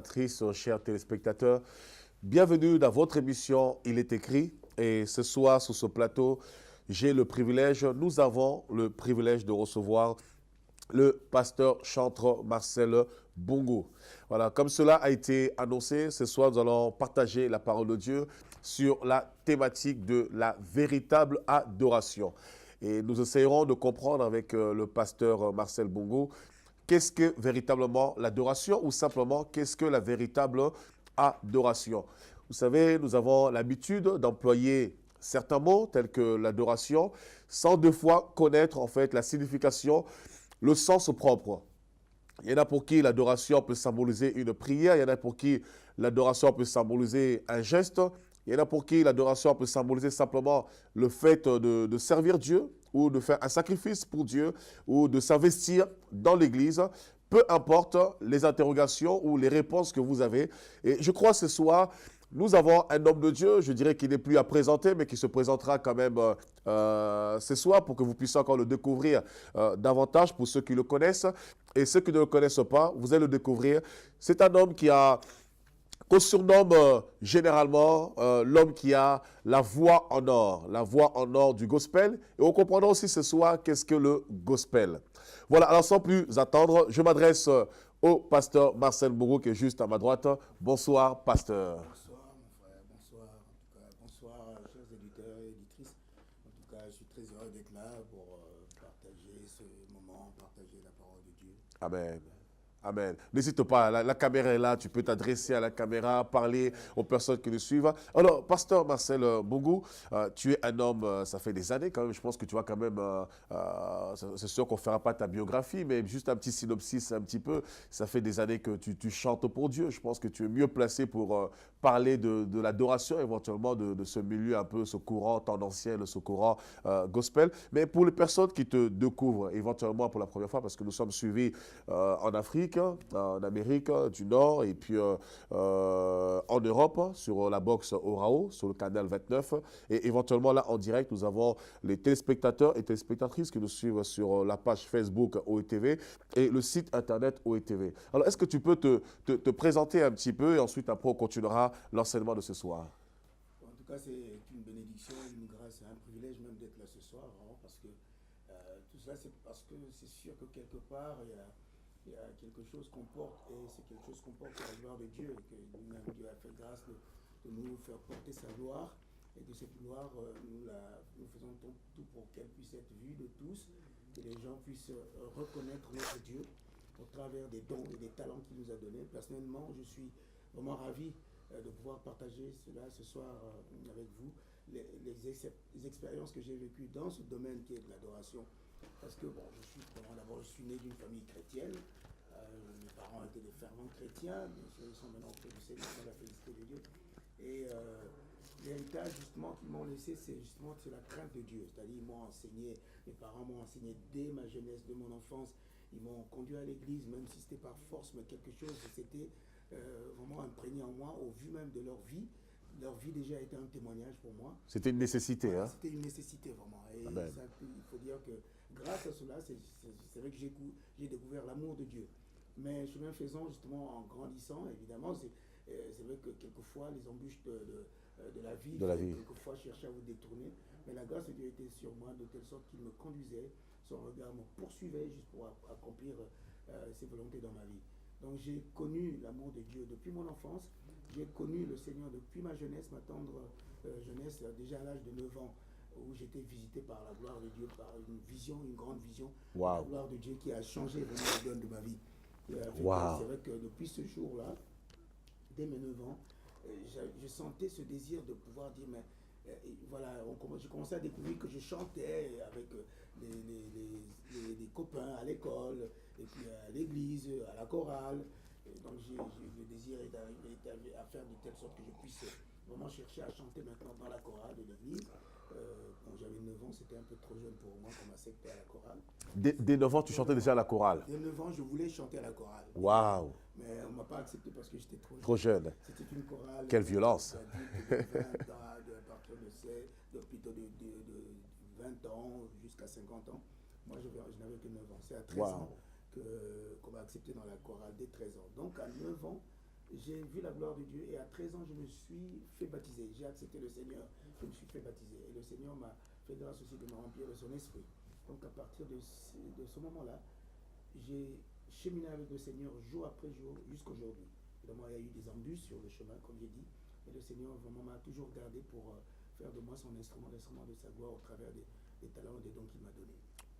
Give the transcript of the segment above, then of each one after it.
téléspectatrices, chers téléspectateurs, bienvenue dans votre émission Il est écrit. Et ce soir, sur ce plateau, nous avons le privilège de recevoir le pasteur chanteur Marcel Bongo. Voilà, comme cela a été annoncé, ce soir, nous allons partager la parole de Dieu sur la thématique de la véritable adoration. Et nous essayerons de comprendre avec le pasteur Marcel Bongo qu'est-ce que véritablement l'adoration ou simplement qu'est-ce que la véritable adoration. Vous savez, nous avons l'habitude d'employer certains mots tels que l'adoration sans deux fois connaître en fait la signification, le sens propre. Il y en a pour qui l'adoration peut symboliser une prière, il y en a pour qui l'adoration peut symboliser un geste, il y en a pour qui l'adoration peut symboliser simplement le fait de servir Dieu ou de faire un sacrifice pour Dieu ou de s'investir dans l'Église. Peu importe les interrogations ou les réponses que vous avez. Et je crois ce soir, nous avons un homme de Dieu, je dirais qu'il n'est plus à présenter, mais qui se présentera quand même ce soir pour que vous puissiez encore le découvrir davantage pour ceux qui le connaissent. Et ceux qui ne le connaissent pas, vous allez le découvrir. C'est un homme qu'on surnomme généralement l'homme qui a la voix en or du gospel. Et on comprendra aussi ce soir qu'est-ce que le gospel. Voilà, alors sans plus attendre, je m'adresse au pasteur Marcel Bongo qui est juste à ma droite. Bonsoir, pasteur. Bonsoir, mon frère, bonsoir. En tout cas, bonsoir, chers éditeurs et éditrices. En tout cas, je suis très heureux d'être là pour partager ce moment, partager la parole de Dieu. Amen. Amen. N'hésite pas, la caméra est là, tu peux t'adresser à la caméra, parler aux personnes qui nous suivent. Alors, pasteur Marcel Bongo, tu es un homme, ça fait des années quand même, je pense que tu vois quand même, c'est sûr qu'on ne fera pas ta biographie, mais juste un petit synopsis un petit peu, ça fait des années que tu chantes pour Dieu. Je pense que tu es mieux placé pour parler de l'adoration, éventuellement de ce milieu un peu, ce courant tendanciel, ce courant gospel. Mais pour les personnes qui te découvrent éventuellement pour la première fois, parce que nous sommes suivis en Afrique, en Amérique du Nord et puis en Europe sur la box Orao, sur le canal 29. Et éventuellement là en direct, nous avons les téléspectateurs et téléspectatrices qui nous suivent sur la page Facebook OETV et le site internet OETV. Alors est-ce que tu peux te présenter un petit peu et ensuite après on continuera l'enseignement de ce soir? En tout cas, c'est une bénédiction, une grâce et un privilège même d'être là ce soir, vraiment, parce que tout ça, c'est parce que c'est sûr que quelque part, il y a quelque chose qu'on porte, et c'est quelque chose qu'on porte à la gloire de Dieu, et que lui-même Dieu a fait grâce de nous faire porter sa gloire, et de cette gloire, nous faisons tout pour qu'elle puisse être vue de tous, que les gens puissent reconnaître notre Dieu au travers des dons et des talents qu'il nous a donnés. Personnellement, je suis vraiment ravi de pouvoir partager cela ce soir avec vous, les expériences que j'ai vécues dans ce domaine qui est de l'adoration. Parce que, bon, d'abord, je suis né d'une famille chrétienne. Mes parents étaient des fervents chrétiens, bien sûr, ils sont maintenant auprès du Seigneur, dans la félicité de Dieu. Et l'héritage, justement, qu'ils m'ont laissé, c'est la crainte de Dieu. C'est-à-dire, ils m'ont enseigné, mes parents m'ont enseigné dès ma jeunesse, de mon enfance. Ils m'ont conduit à l'église, même si c'était par force, mais quelque chose, c'était vraiment imprégné en moi, au vu même de leur vie. Leur vie déjà a été un témoignage pour moi. C'était une nécessité, Voilà, hein? C'était une nécessité, vraiment. Et ça, il faut dire que grâce à cela, c'est vrai que j'ai découvert l'amour de Dieu. Mais chemin faisant, justement, en grandissant, évidemment, c'est vrai que quelquefois, les embûches de la vie, quelquefois cherchaient à vous détourner. Mais la grâce de Dieu était sur moi, de telle sorte qu'il me conduisait, son regard me poursuivait juste pour accomplir ses volontés dans ma vie. Donc j'ai connu l'amour de Dieu depuis mon enfance, j'ai connu le Seigneur depuis ma jeunesse, ma tendre jeunesse, déjà à l'âge de 9 ans, où j'étais visité par la gloire de Dieu, par une vision, une grande vision, Wow. la gloire de Dieu qui a changé vraiment la donne de ma vie. Wow. C'est vrai que depuis ce jour-là, dès mes 9 ans, je sentais ce désir de pouvoir dire, mais voilà, j'ai commencé à découvrir que je chantais avec les copains à l'école, et puis à l'église, à la chorale. Et donc le désir est arrivé à faire de telle sorte que je puisse vraiment chercher à chanter maintenant dans la chorale de l'église. Quand j'avais 9 ans, c'était un peu trop jeune pour moi qu'on m'acceptait à la chorale. Dès 9 ans, tu chantais déjà à la chorale? Dès 9 ans, je voulais chanter à la chorale. Waouh! Mais on ne m'a pas accepté parce que j'étais trop jeune. Trop jeune. C'était une chorale. Quelle violence! Plutôt de 20 ans jusqu'à 50 ans. Moi, je n'avais que 9 ans. C'est à 13 ans qu'on m'a accepté dans la chorale, dès 13 ans. Donc, à 9 ans, j'ai vu la gloire de Dieu et à 13 ans, je me suis fait baptiser. J'ai accepté le Seigneur, je me suis fait baptiser. Et le Seigneur m'a fait grâce aussi de me remplir de son esprit. Donc à partir de ce moment-là, j'ai cheminé avec le Seigneur jour après jour jusqu'à aujourd'hui. Évidemment, il y a eu des embûches sur le chemin, comme j'ai dit, mais le Seigneur vraiment m'a toujours gardé pour faire de moi son instrument, l'instrument de sa gloire au travers des talents et des dons qu'il m'a donnés.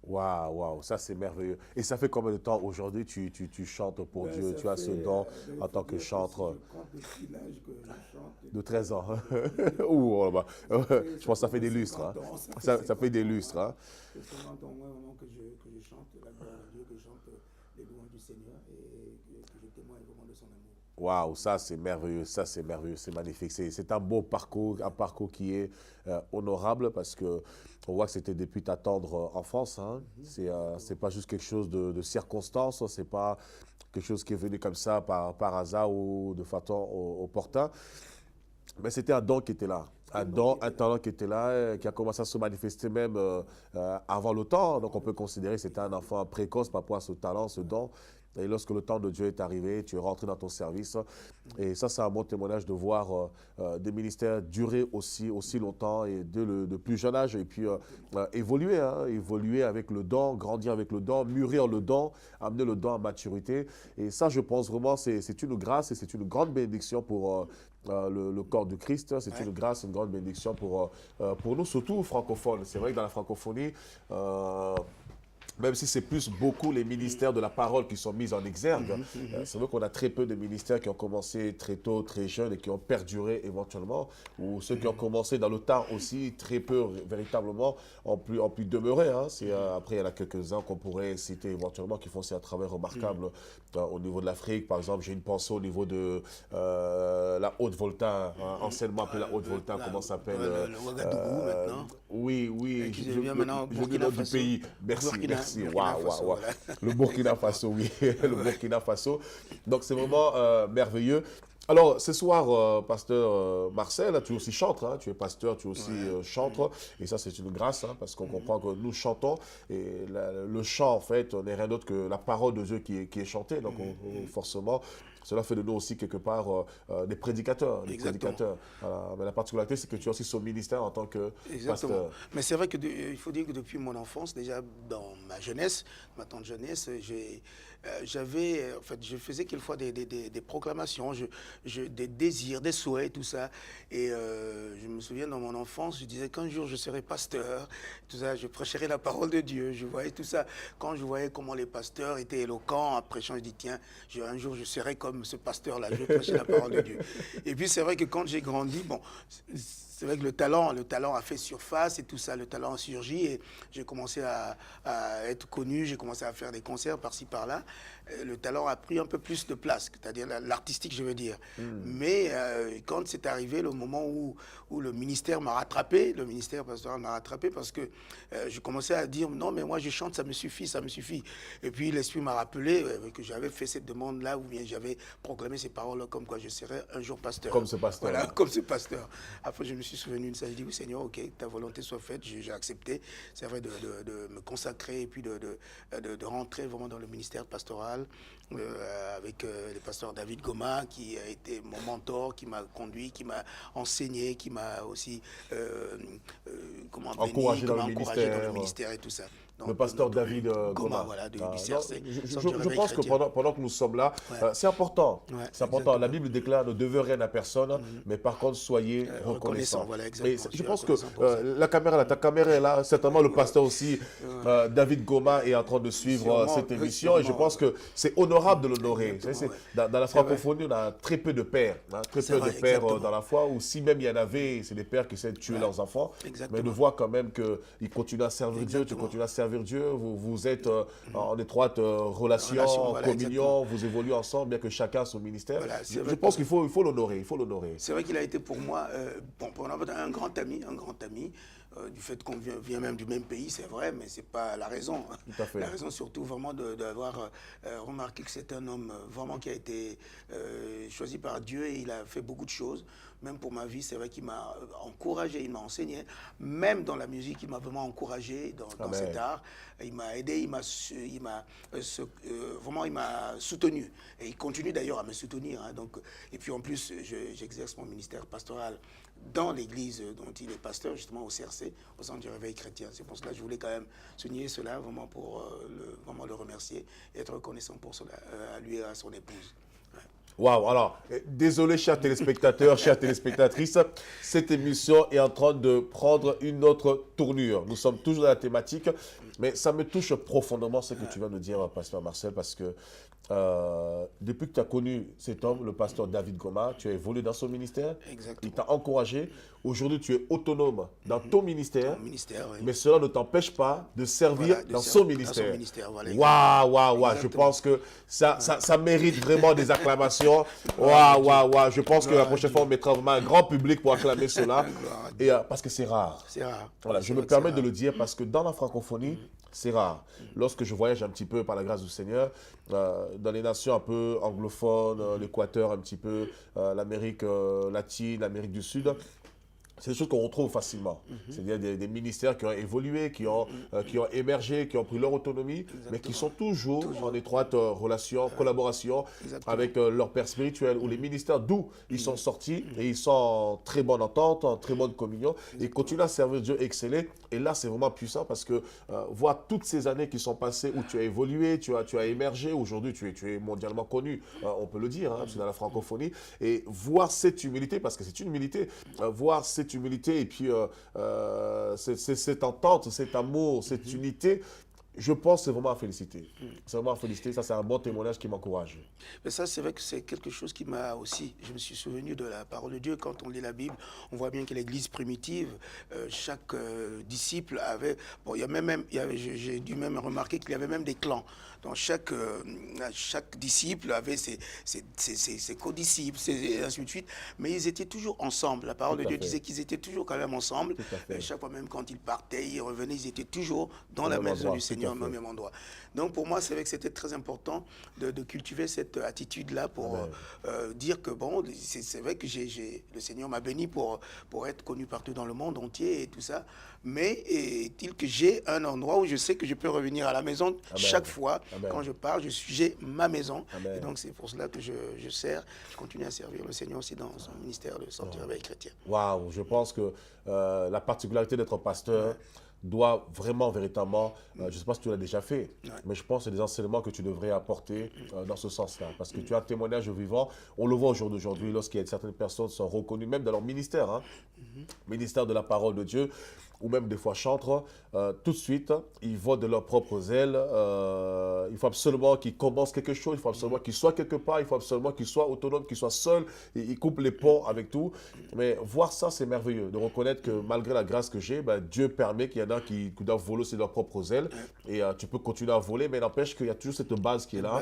Waouh, waouh, ça c'est merveilleux. Et ça fait combien de temps aujourd'hui tu chantes pour Ben, Dieu? ça Tu as ce fait, don il en faut tant que dire que si chanteur je compte depuis l'âge que je chante, de 13 ans. depuis, Ouh, oh là bas. Je pense que ça fait fait des lustres. 50 Hein. ans, ça fait Ça fait 50 des ans, lustres. Hein. ça fait 50 ans au moment que je chante la gloire de Dieu, que je chante les louanges du Seigneur et que je témoigne vraiment de son amour. Waouh, ça c'est merveilleux, ça c'est merveilleux, c'est magnifique. C'est un beau parcours, un parcours qui est honorable parce que on voit que c'était depuis ta tendre enfance. Hein. C'est pas juste quelque chose de circonstance, c'est pas quelque chose qui est venu comme ça par hasard ou de façon opportun. Mais c'était un don qui était là. Un don, un talent qui était là, qui a commencé à se manifester même avant le temps. Donc on peut considérer que c'était un enfant précoce par rapport à ce talent, ce don. Et lorsque le temps de Dieu est arrivé, tu es rentré dans ton service. Et ça, c'est un bon témoignage de voir des ministères durer aussi longtemps et dès le plus jeune âge. Et puis évoluer, hein, évoluer avec le don, grandir avec le don, mûrir le don, amener le don à maturité. Et ça, je pense vraiment, c'est une grâce et c'est une grande bénédiction pour le corps du Christ. C'est une grâce, une grande bénédiction pour nous, surtout francophones. C'est vrai que dans la francophonie, même si c'est plus beaucoup les ministères de la parole qui sont mis en exergue, c'est vrai qu'on a très peu de ministères qui ont commencé très tôt, très jeunes et qui ont perduré éventuellement, ou ceux qui ont commencé dans le temps aussi, très peu véritablement ont pu demeurer. Hein. Après, il y en a quelques-uns qu'on pourrait citer éventuellement qui font aussi un travail remarquable au niveau de l'Afrique. Par exemple, j'ai une pensée au niveau de la Haute-Volta, hein, anciennement appelée la Haute-Volta, comment ça s'appelle Le Ouagadougou maintenant. Oui, Et qui devient maintenant je Burkina du Faso. pays. Merci, Burkina merci. Faso, Waouh. voilà. Le Burkina Faso, oui. Le Burkina Faso. Donc, c'est vraiment merveilleux. Alors, ce soir, pasteur Marcel, tu es aussi chantre, hein, tu es pasteur, tu es aussi chantre, et ça c'est une grâce, hein, parce qu'on comprend que nous chantons, et le chant, en fait, n'est rien d'autre que la parole de Dieu qui est chantée, donc forcément, cela fait de nous aussi quelque part des prédicateurs. Voilà. Mais la particularité, c'est que tu as aussi son ministère en tant que pasteur. Mais c'est vrai qu'il faut dire que depuis mon enfance, déjà dans ma jeunesse, ma tendre jeunesse, en fait, je faisais quelquefois des proclamations, des désirs, des souhaits, tout ça. Et je me souviens dans mon enfance, je disais qu'un jour je serai pasteur, tout ça, je prêcherai la parole de Dieu. Je voyais tout ça. Quand je voyais comment les pasteurs étaient éloquents en prêchant, je dis tiens, un jour je serai comme ce pasteur-là, je vais prêcher la parole de Dieu. Et puis c'est vrai que quand j'ai grandi, bon, c'est vrai que le talent a fait surface et tout ça, le talent a surgi et j'ai commencé à être connu, j'ai commencé à faire des concerts par-ci par-là. Le talent a pris un peu plus de place, c'est-à-dire l'artistique, je veux dire. Mais quand c'est arrivé le moment où le ministère m'a rattrapé, le ministère pastoral m'a rattrapé parce que je commençais à dire non, mais moi je chante, ça me suffit, ça me suffit. Et puis l'Esprit m'a rappelé que j'avais fait cette demande-là, ou bien j'avais proclamé ces paroles comme quoi je serais un jour pasteur. Comme ce pasteur. Voilà, comme ce pasteur. Après, je me suis souvenu de ça, j'ai dit oui Seigneur, ok, ta volonté soit faite, j'ai accepté, c'est vrai, de me consacrer et puis de rentrer vraiment dans le ministère pastoral avec le pasteur David Goma qui a été mon mentor, qui m'a conduit, qui m'a enseigné, qui m'a aussi encouragé dans le ministère et tout ça. Donc, le pasteur David Goma, voilà, du CRC. Je pense que pendant que nous sommes là, c'est important. C'est important. La Bible déclare ne devez rien à personne, mais par contre, soyez reconnaissants. Voilà, je pense que ta caméra est là. Certainement, le pasteur aussi, David Goma, est en train de suivre cette émission. Et je pense que c'est honorable de l'honorer. Dans la francophonie, on a très peu de pères. Très peu de pères dans la foi. Ou si même il y en avait, c'est des pères qui essaient de tuer leurs enfants. Mais de voir quand même qu'ils continuent à servir Dieu, tu continues à servir Dieu, vous êtes en étroite relation, en communion, vous évoluez ensemble, bien que chacun a son ministère. Voilà, je pense qu'il faut l'honorer, C'est vrai qu'il a été pour moi un grand ami, du fait qu'on vient même du même pays, c'est vrai, mais c'est pas la raison. Tout à fait. La raison surtout vraiment d'avoir remarqué que c'est un homme vraiment qui a été choisi par Dieu et il a fait beaucoup de choses. même pour ma vie, c'est vrai qu'il m'a encouragé, il m'a enseigné. Même dans la musique, il m'a vraiment encouragé dans cet art. Il m'a aidé, vraiment, il m'a soutenu. Et il continue d'ailleurs à me soutenir. Hein. Donc, et puis en plus, j'exerce mon ministère pastoral dans l'église dont il est pasteur, justement au CRC, au Centre du Réveil Chrétien. C'est pour cela que je voulais quand même souligner cela, vraiment pour vraiment le remercier et être reconnaissant pour cela, à lui et à son épouse. Waouh, alors, désolé chers téléspectateurs, chères téléspectatrices, cette émission est en train de prendre une autre tournure. Nous sommes toujours dans la thématique, mais ça me touche profondément ce que tu viens de dire, pasteur Marcel, parce que depuis que tu as connu cet homme, le pasteur David Goma, tu as évolué dans son ministère. Exactement. Il t'a encouragé. Aujourd'hui, tu es autonome dans ton ministère, oui. mais cela ne t'empêche pas de servir dans son ministère. Voilà, waouh. Je pense que ça mérite vraiment des acclamations. Waouh. Je pense que la prochaine fois, on mettra vraiment un grand public pour acclamer cela. Et, parce que c'est rare. C'est rare. Voilà, je me permets de le dire parce que dans la francophonie, c'est rare. Lorsque je voyage un petit peu par la grâce du Seigneur, dans les nations un peu anglophones, l'Équateur un petit peu, l'Amérique latine, l'Amérique du Sud, c'est des choses qu'on retrouve facilement. C'est-à-dire des ministères qui ont évolué, qui ont émergé, qui ont pris leur autonomie, mais qui sont toujours en étroite relation, collaboration avec leur père spirituel ou les ministères d'où ils sont sortis et ils sont en très bonne entente, en très bonne communion et continuent à servir Dieu, exceller. Et là, c'est vraiment puissant parce que voir toutes ces années qui sont passées où tu as évolué, tu as émergé, aujourd'hui tu es mondialement connu, on peut le dire, hein, c'est dans la francophonie, et voir cette humilité, parce que c'est une humilité, voir cette humilité et puis cette entente, cet amour, cette unité, je pense que c'est vraiment à féliciter. C'est vraiment à féliciter, ça c'est un bon témoignage qui m'encourage. Mais ça, c'est vrai que c'est quelque chose qui m'a aussi, je me suis souvenu de la parole de Dieu. Quand on lit la Bible, on voit bien que l'église primitive, chaque disciple avait, bon, j'ai dû même remarquer qu'il y avait même des clans. Donc chaque disciple avait ses co-disciples, et ainsi de suite. Mais ils étaient toujours ensemble. La parole de Dieu disait qu'ils étaient toujours quand même ensemble. Chaque fois même quand ils partaient, ils revenaient, ils étaient toujours dans la maison du Seigneur, au même endroit. Donc pour moi, c'est vrai que c'était très important de cultiver cette attitude-là pour dire que bon, c'est vrai que le Seigneur m'a béni pour être connu partout dans le monde entier et tout ça. Mais est-il que j'ai un endroit où je sais que je peux revenir à la maison chaque fois. Quand je pars, j'ai ma maison. Et donc c'est pour cela que je continue à servir le Seigneur aussi dans son ministère de Centre du Réveil Chrétien. Waouh, je pense que la particularité d'être pasteur doit vraiment, véritablement, je ne sais pas si tu l'as déjà fait, mais je pense que c'est des enseignements que tu devrais apporter dans ce sens-là. Parce que tu as un témoignage vivant, on le voit au jour d'aujourd'hui, lorsqu'il y a certaines personnes qui sont reconnues, même dans leur ministère, hein, ministère de la parole de Dieu, ou même des fois chantres, tout de suite, ils vont de leurs propres ailes. Il faut absolument qu'ils commencent quelque chose, il faut absolument qu'ils soient quelque part, il faut absolument qu'ils soient autonomes, qu'ils soient seuls, ils coupent les ponts avec tout. Mais voir ça, c'est merveilleux, de reconnaître que malgré la grâce que j'ai, Dieu permet qu'il y en a qui doivent voler aussi de leurs propres ailes. Et tu peux continuer à voler, mais n'empêche qu'il y a toujours cette base qui est là.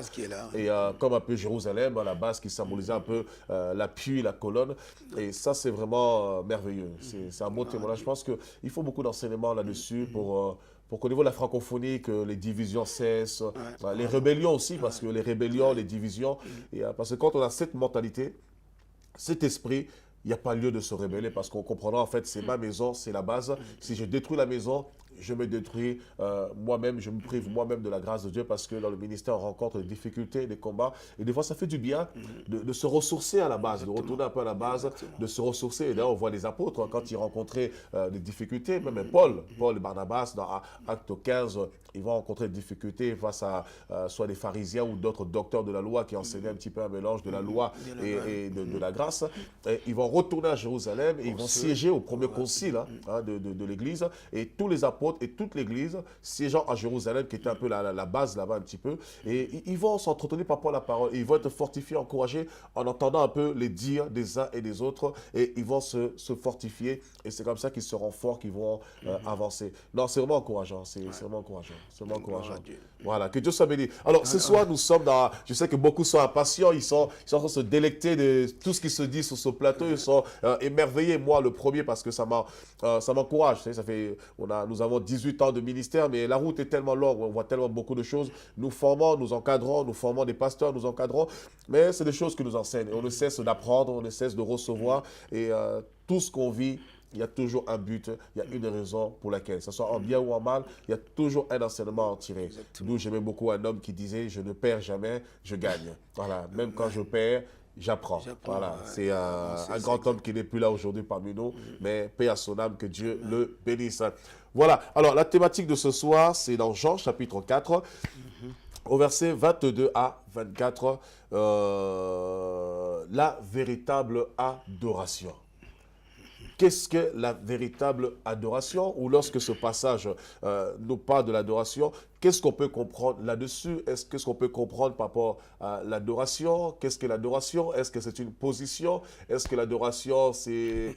Et comme un peu Jérusalem, la base qui symbolisait un peu l'appui, la colonne. Et ça, c'est vraiment merveilleux. C'est un beau témoignage. Je pense qu'il faut beaucoup d'enseignements là-dessus pour qu'au niveau de la francophonie, que les divisions cessent, les rébellions aussi, parce que les rébellions, les divisions, parce que quand on a cette mentalité, cet esprit, il n'y a pas lieu de se rebeller parce qu'on comprendra en fait, c'est ma maison, c'est la base. Si je détruis la maison, je me détruis moi-même, je me prive moi-même de la grâce de Dieu parce que dans le ministère, on rencontre des difficultés, des combats. Et des fois, ça fait du bien de se ressourcer à la base, de retourner un peu à la base, de se ressourcer. Et d'ailleurs, on voit les apôtres, hein, quand ils rencontraient des difficultés, même Paul et Barnabas, dans Acte 15, ils vont rencontrer des difficultés face à soit des pharisiens ou d'autres docteurs de la loi qui enseignaient un petit peu un mélange de la loi et de la grâce. Et ils vont retourner à Jérusalem et ils vont siéger au premier concile de l'Église. Et tous les apôtres et toute l'Église siégeant à Jérusalem, qui était un peu la base là-bas un petit peu. Et ils vont s'entretenir par rapport à la parole. Et ils vont être fortifiés, encouragés en entendant un peu les dires des uns et des autres. Et ils vont se fortifier. Et c'est comme ça qu'ils seront forts, qu'ils vont avancer. Non, c'est vraiment encourageant. C'est vraiment encourageant. C'est vraiment encourageant. Voilà, que Dieu soit béni. Alors, ce soir, nous sommes dans... Je sais que beaucoup sont impatients. Ils sont en train de se délecter de tout ce qui se dit sur ce plateau. Ils sont émerveillés. Moi, le premier, parce que ça m'encourage. Ça fait, nous avons avons 18 ans de ministère, mais la route est tellement longue, on voit tellement beaucoup de choses. Nous formons, nous encadrons, nous formons des pasteurs, nous encadrons, mais c'est des choses qui nous enseignent. On ne cesse d'apprendre, on ne cesse de recevoir, et tout ce qu'on vit, il y a toujours un but, il y a une raison pour laquelle, que ce soit en bien ou en mal, il y a toujours un enseignement à en tirer. Nous, j'aimais beaucoup un homme qui disait, je ne perds jamais, je gagne. Voilà, même quand je perds, j'apprends. Voilà, c'est un grand homme qui n'est plus là aujourd'hui parmi nous, mais paix à son âme, que Dieu le bénisse. Voilà, alors la thématique de ce soir, c'est dans Jean chapitre 4, au verset 22 à 24, la véritable adoration. Qu'est-ce que la véritable adoration? Ou lorsque ce passage nous parle de l'adoration, qu'est-ce qu'on peut comprendre là-dessus? Qu'est-ce qu'on peut comprendre par rapport à l'adoration? Qu'est-ce que l'adoration? Est-ce que c'est une position? Est-ce que l'adoration, c'est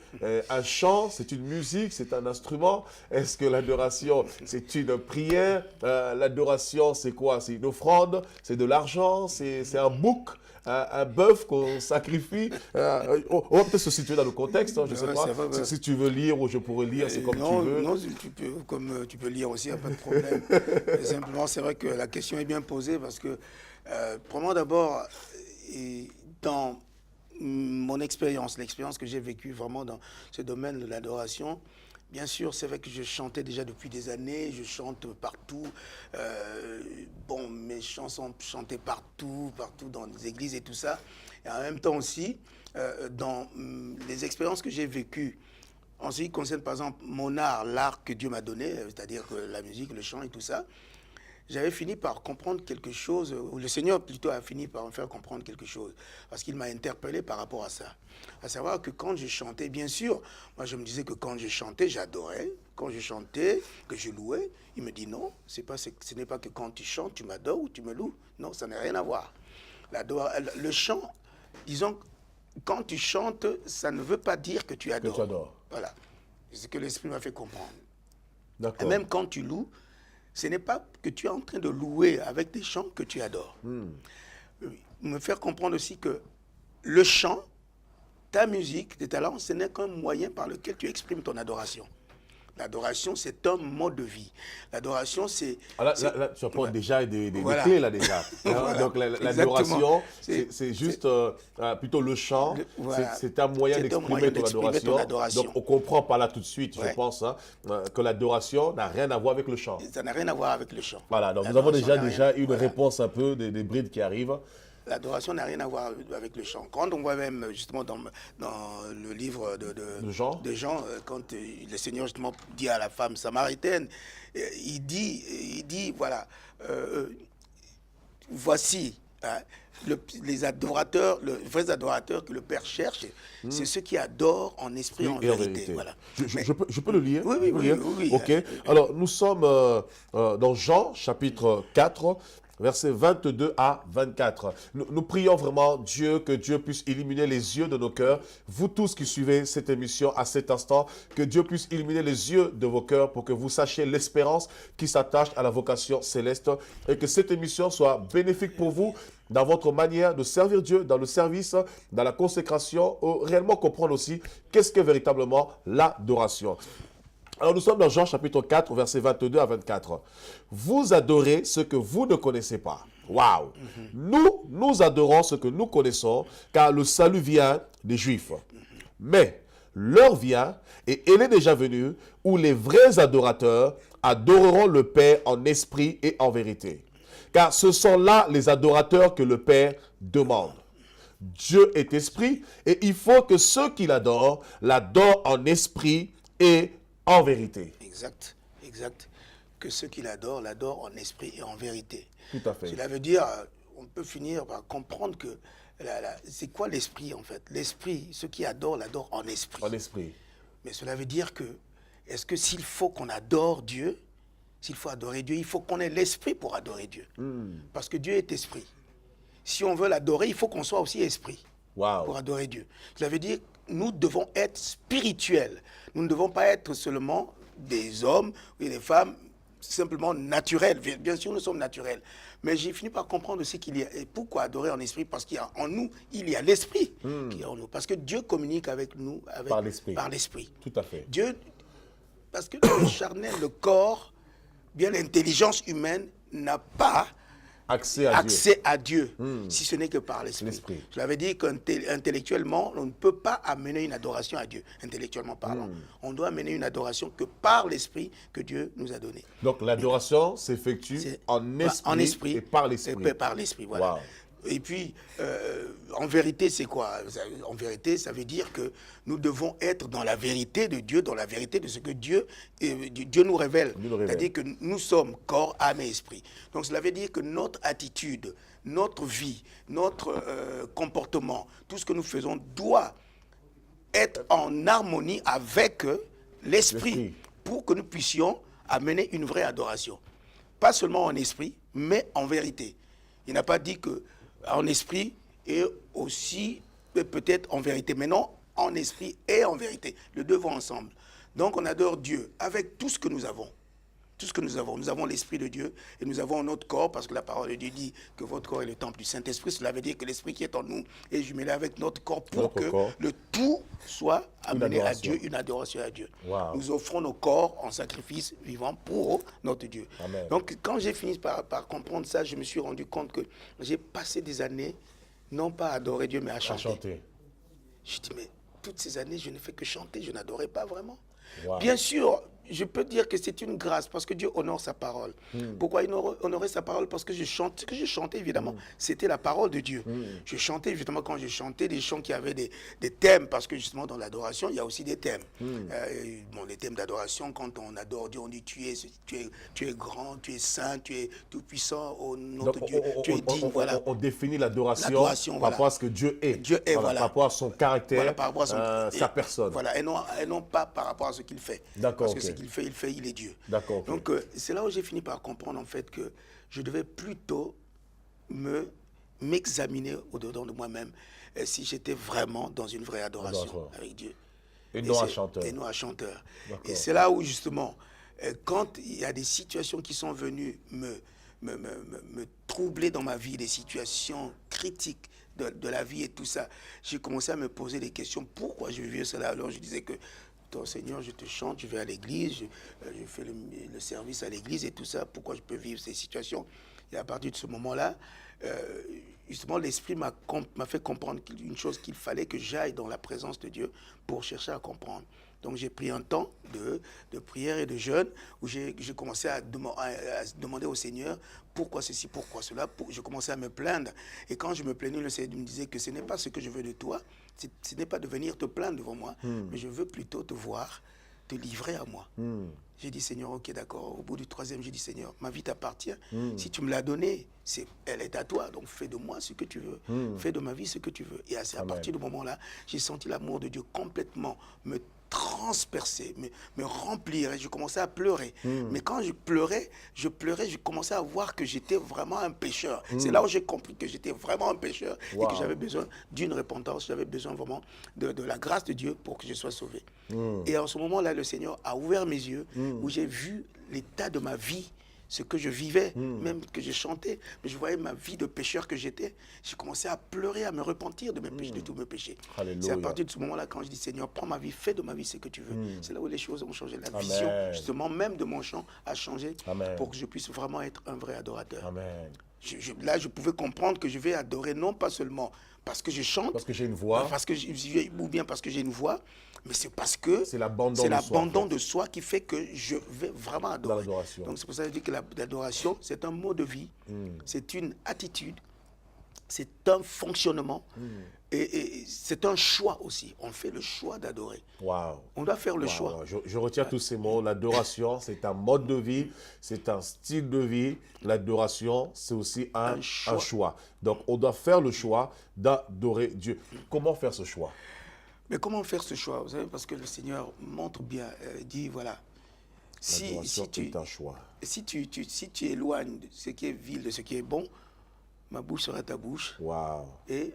un chant? C'est une musique? C'est un instrument? Est-ce que l'adoration, c'est une prière? L'adoration, c'est quoi? C'est une offrande? C'est de l'argent? C'est un bouc? Un bœuf qu'on sacrifie. On va peut-être se situer dans le contexte, hein, je ne sais pas. Si tu veux lire ou je pourrais lire, c'est comme tu veux. Non, comme tu peux lire aussi, il n'y a pas de problème. Simplement, c'est vrai que la question est bien posée parce que, premièrement d'abord, dans mon expérience, l'expérience que j'ai vécue vraiment dans ce domaine de l'adoration, bien sûr, c'est vrai que je chantais déjà depuis des années, je chante partout. Bon, mes chansons chantaient partout dans les églises et tout ça. Et en même temps aussi, dans les expériences que j'ai vécues, en ce qui concerne par exemple mon art, l'art que Dieu m'a donné, c'est-à-dire que la musique, le chant et tout ça, j'avais fini par comprendre quelque chose, ou le Seigneur plutôt a fini par me faire comprendre quelque chose, parce qu'il m'a interpellé par rapport à ça. À savoir que quand je chantais, bien sûr, moi je me disais que quand je chantais, j'adorais. Quand je chantais, que je louais, il me dit non, ce n'est pas que quand tu chantes, tu m'adores ou tu me loues. Non, ça n'a rien à voir. Le chant, disons, quand tu chantes, ça ne veut pas dire que tu adores. Que tu adores. Voilà. C'est ce que l'Esprit m'a fait comprendre. D'accord. Et même quand tu loues, ce n'est pas que tu es en train de louer avec des chants que tu adores. Me faire comprendre aussi que le chant, ta musique, tes talents, ce n'est qu'un moyen par lequel tu exprimes ton adoration. L'adoration, c'est un mode de vie. L'adoration, c'est... Là, tu apportes déjà des voilà. clés, là, déjà. Voilà. Donc, l'adoration, c'est juste plutôt le chant. Voilà. C'est un moyen d'exprimer ton adoration. Donc, on comprend par là tout de suite, je pense, hein, que l'adoration n'a rien à voir avec le chant. Ça n'a rien à voir avec le chant. Voilà, donc nous avons déjà une réponse un peu des brides qui arrivent. L'adoration n'a rien à voir avec le chant. Quand on voit même justement dans le livre de Jean, quand le Seigneur justement dit à la femme samaritaine, il dit voilà, voici hein, les adorateurs, les vrais adorateurs que le Père cherche, c'est ceux qui adorent en esprit et en vérité. Voilà. Je peux le lire? Oui. Ok. Alors nous sommes dans Jean chapitre 4. Versets 22 à 24. Nous prions vraiment Dieu, que Dieu puisse illuminer les yeux de nos cœurs. Vous tous qui suivez cette émission à cet instant, que Dieu puisse illuminer les yeux de vos cœurs pour que vous sachiez l'espérance qui s'attache à la vocation céleste et que cette émission soit bénéfique pour vous dans votre manière de servir Dieu, dans le service, dans la consécration, réellement comprendre aussi qu'est-ce que véritablement l'adoration. Alors nous sommes dans Jean chapitre 4, versets 22 à 24. Vous adorez ce que vous ne connaissez pas. Waouh! Nous adorons ce que nous connaissons, car le salut vient des Juifs. Mais l'heure vient, et elle est déjà venue, où les vrais adorateurs adoreront le Père en esprit et en vérité. Car ce sont là les adorateurs que le Père demande. Dieu est esprit, et il faut que ceux qui l'adorent en esprit et en vérité. Exact. Que ceux qui l'adorent en esprit et en vérité. Tout à fait. Cela veut dire, on peut finir par comprendre que c'est quoi l'esprit en fait? L'esprit, ceux qui adorent l'adorent en esprit. En esprit. Mais cela veut dire que, est-ce que s'il faut qu'on adore Dieu, s'il faut adorer Dieu, il faut qu'on ait l'esprit pour adorer Dieu. Parce que Dieu est esprit. Si on veut l'adorer, il faut qu'on soit aussi esprit pour adorer Dieu. Cela veut dire nous devons être spirituels. Nous ne devons pas être seulement des hommes et des femmes simplement naturels. Bien sûr, nous sommes naturels. Mais j'ai fini par comprendre aussi qu'il y a... Et pourquoi adorer en esprit? Parce qu'en nous, il y a l'esprit qui est en nous. Parce que Dieu communique avec nous par l'esprit. Par l'esprit. Tout à fait. Dieu parce que le charnel, le corps, bien l'intelligence humaine n'a pas accès à Dieu, si ce n'est que par l'esprit. Je l'avais dit qu'intellectuellement, on ne peut pas amener une adoration à Dieu, intellectuellement parlant. On doit amener une adoration que par l'esprit que Dieu nous a donné. Donc l'adoration s'effectue en esprit et par l'esprit. Par l'esprit, voilà. Wow. Et puis, en vérité, c'est quoi? En vérité, ça veut dire que nous devons être dans la vérité de Dieu, dans la vérité de ce que Dieu nous révèle. C'est-à-dire que nous sommes corps, âme et esprit. Donc, cela veut dire que notre attitude, notre vie, notre comportement, tout ce que nous faisons doit être en harmonie avec l'esprit pour que nous puissions amener une vraie adoration. Pas seulement en esprit, mais en vérité. Il n'a pas dit que en esprit et aussi peut-être en vérité, mais non en esprit et en vérité. Les deux vont ensemble. Donc on adore Dieu avec tout ce que nous avons. Tout ce que nous avons. Nous avons l'Esprit de Dieu et nous avons notre corps, parce que la parole de Dieu dit que votre corps est le temple du Saint-Esprit. Cela veut dire que l'Esprit qui est en nous est jumelé avec notre corps pour que le tout soit amené à Dieu, une adoration à Dieu. Wow. Nous offrons nos corps en sacrifice vivant pour notre Dieu. Amen. Donc quand j'ai fini par comprendre ça, je me suis rendu compte que j'ai passé des années, non pas à adorer Dieu, mais à chanter. Je dis, mais toutes ces années, je ne fais que chanter, je n'adorais pas vraiment. Wow. Bien sûr, je peux dire que c'est une grâce parce que Dieu honore sa parole. Pourquoi il honorait sa parole? Parce que je chante. Ce que je chantais, évidemment, c'était la parole de Dieu. Je chantais, évidemment, quand je chantais, des chants qui avaient des thèmes, parce que justement, dans l'adoration, il y a aussi des thèmes. Les thèmes d'adoration, quand on adore Dieu, on dit tu es grand, tu es saint, tu es tout-puissant, oh, notre Dieu, tu es digne. Voilà. On définit l'adoration par rapport à ce que Dieu est. Dieu est, voilà. Par rapport à son caractère, par rapport à sa personne. Voilà, et non pas par rapport à ce qu'il fait. D'accord. Parce que ce qu'il fait, il est Dieu. D'accord. Donc, c'est là où j'ai fini par comprendre, en fait, que je devais plutôt m'examiner au-dedans de moi-même si j'étais vraiment dans une vraie adoration avec Dieu. Et non à chanteur. Et non à chanteur. Et c'est là où, justement, quand il y a des situations qui sont venues me troubler dans ma vie, des situations critiques de la vie et tout ça, j'ai commencé à me poser des questions. Pourquoi je vivais cela? Alors, je disais que toi, Seigneur, je te chante, je vais à l'église, je fais le service à l'église et tout ça. Pourquoi je peux vivre ces situations? Et à partir de ce moment-là, justement, l'Esprit m'a fait comprendre une chose, qu'il fallait que j'aille dans la présence de Dieu pour chercher à comprendre. Donc j'ai pris un temps de prière et de jeûne où j'ai commencé à demander au Seigneur pourquoi ceci, pourquoi cela. Je commençais à me plaindre. Et quand je me plaignais, le Seigneur me disait que ce n'est pas ce que je veux de toi, ce n'est pas de venir te plaindre devant moi, mais je veux plutôt te voir, te livrer à moi. J'ai dit, Seigneur, ok, d'accord. Au bout du 3e, j'ai dit, Seigneur, ma vie t'appartient. Si tu me l'as donnée, elle est à toi. Donc fais de moi ce que tu veux. Fais de ma vie ce que tu veux. Et à partir du moment-là, j'ai senti l'amour de Dieu complètement me transpercer, me remplir, et je commençais à pleurer. Mais quand je pleurais, je commençais à voir que j'étais vraiment un pécheur. C'est là où j'ai compris que j'étais vraiment un pécheur et que j'avais besoin d'une repentance, j'avais besoin vraiment de la grâce de Dieu pour que je sois sauvé. Et en ce moment-là, le Seigneur a ouvert mes yeux, où j'ai vu l'état de ma vie, ce que je vivais, même que je chantais, mais je voyais ma vie de pécheur que j'étais. J'ai commencé à pleurer, à me repentir de mes péchés, de tous mes péchés. C'est à partir de ce moment-là, quand je dis, Seigneur, prends ma vie, fais de ma vie ce que tu veux. C'est là où les choses ont changé. La vision, justement, même de mon chant a changé pour que je puisse vraiment être un vrai adorateur. Amen. Là, je pouvais comprendre que je vais adorer non pas seulement parce que je chante, parce que j'ai une voix, ou bien parce que j'ai une voix, mais c'est parce que c'est l'abandon de soi qui fait que je vais vraiment adorer. Donc c'est pour ça que je dis que l'adoration, c'est un mode de vie, c'est une attitude, c'est un fonctionnement, et c'est un choix aussi. On fait le choix d'adorer. Wow. On doit faire le choix. Je retiens tous ces mots. L'adoration, c'est un mode de vie, c'est un style de vie. L'adoration, c'est aussi un choix. Donc, on doit faire le choix d'adorer Dieu. Comment faire ce choix? Mais comment faire ce choix? Vous savez, parce que le Seigneur montre bien, dit, voilà, si tu éloignes de ce qui est vil, de ce qui est bon, ma bouche sera ta bouche. Wow. Et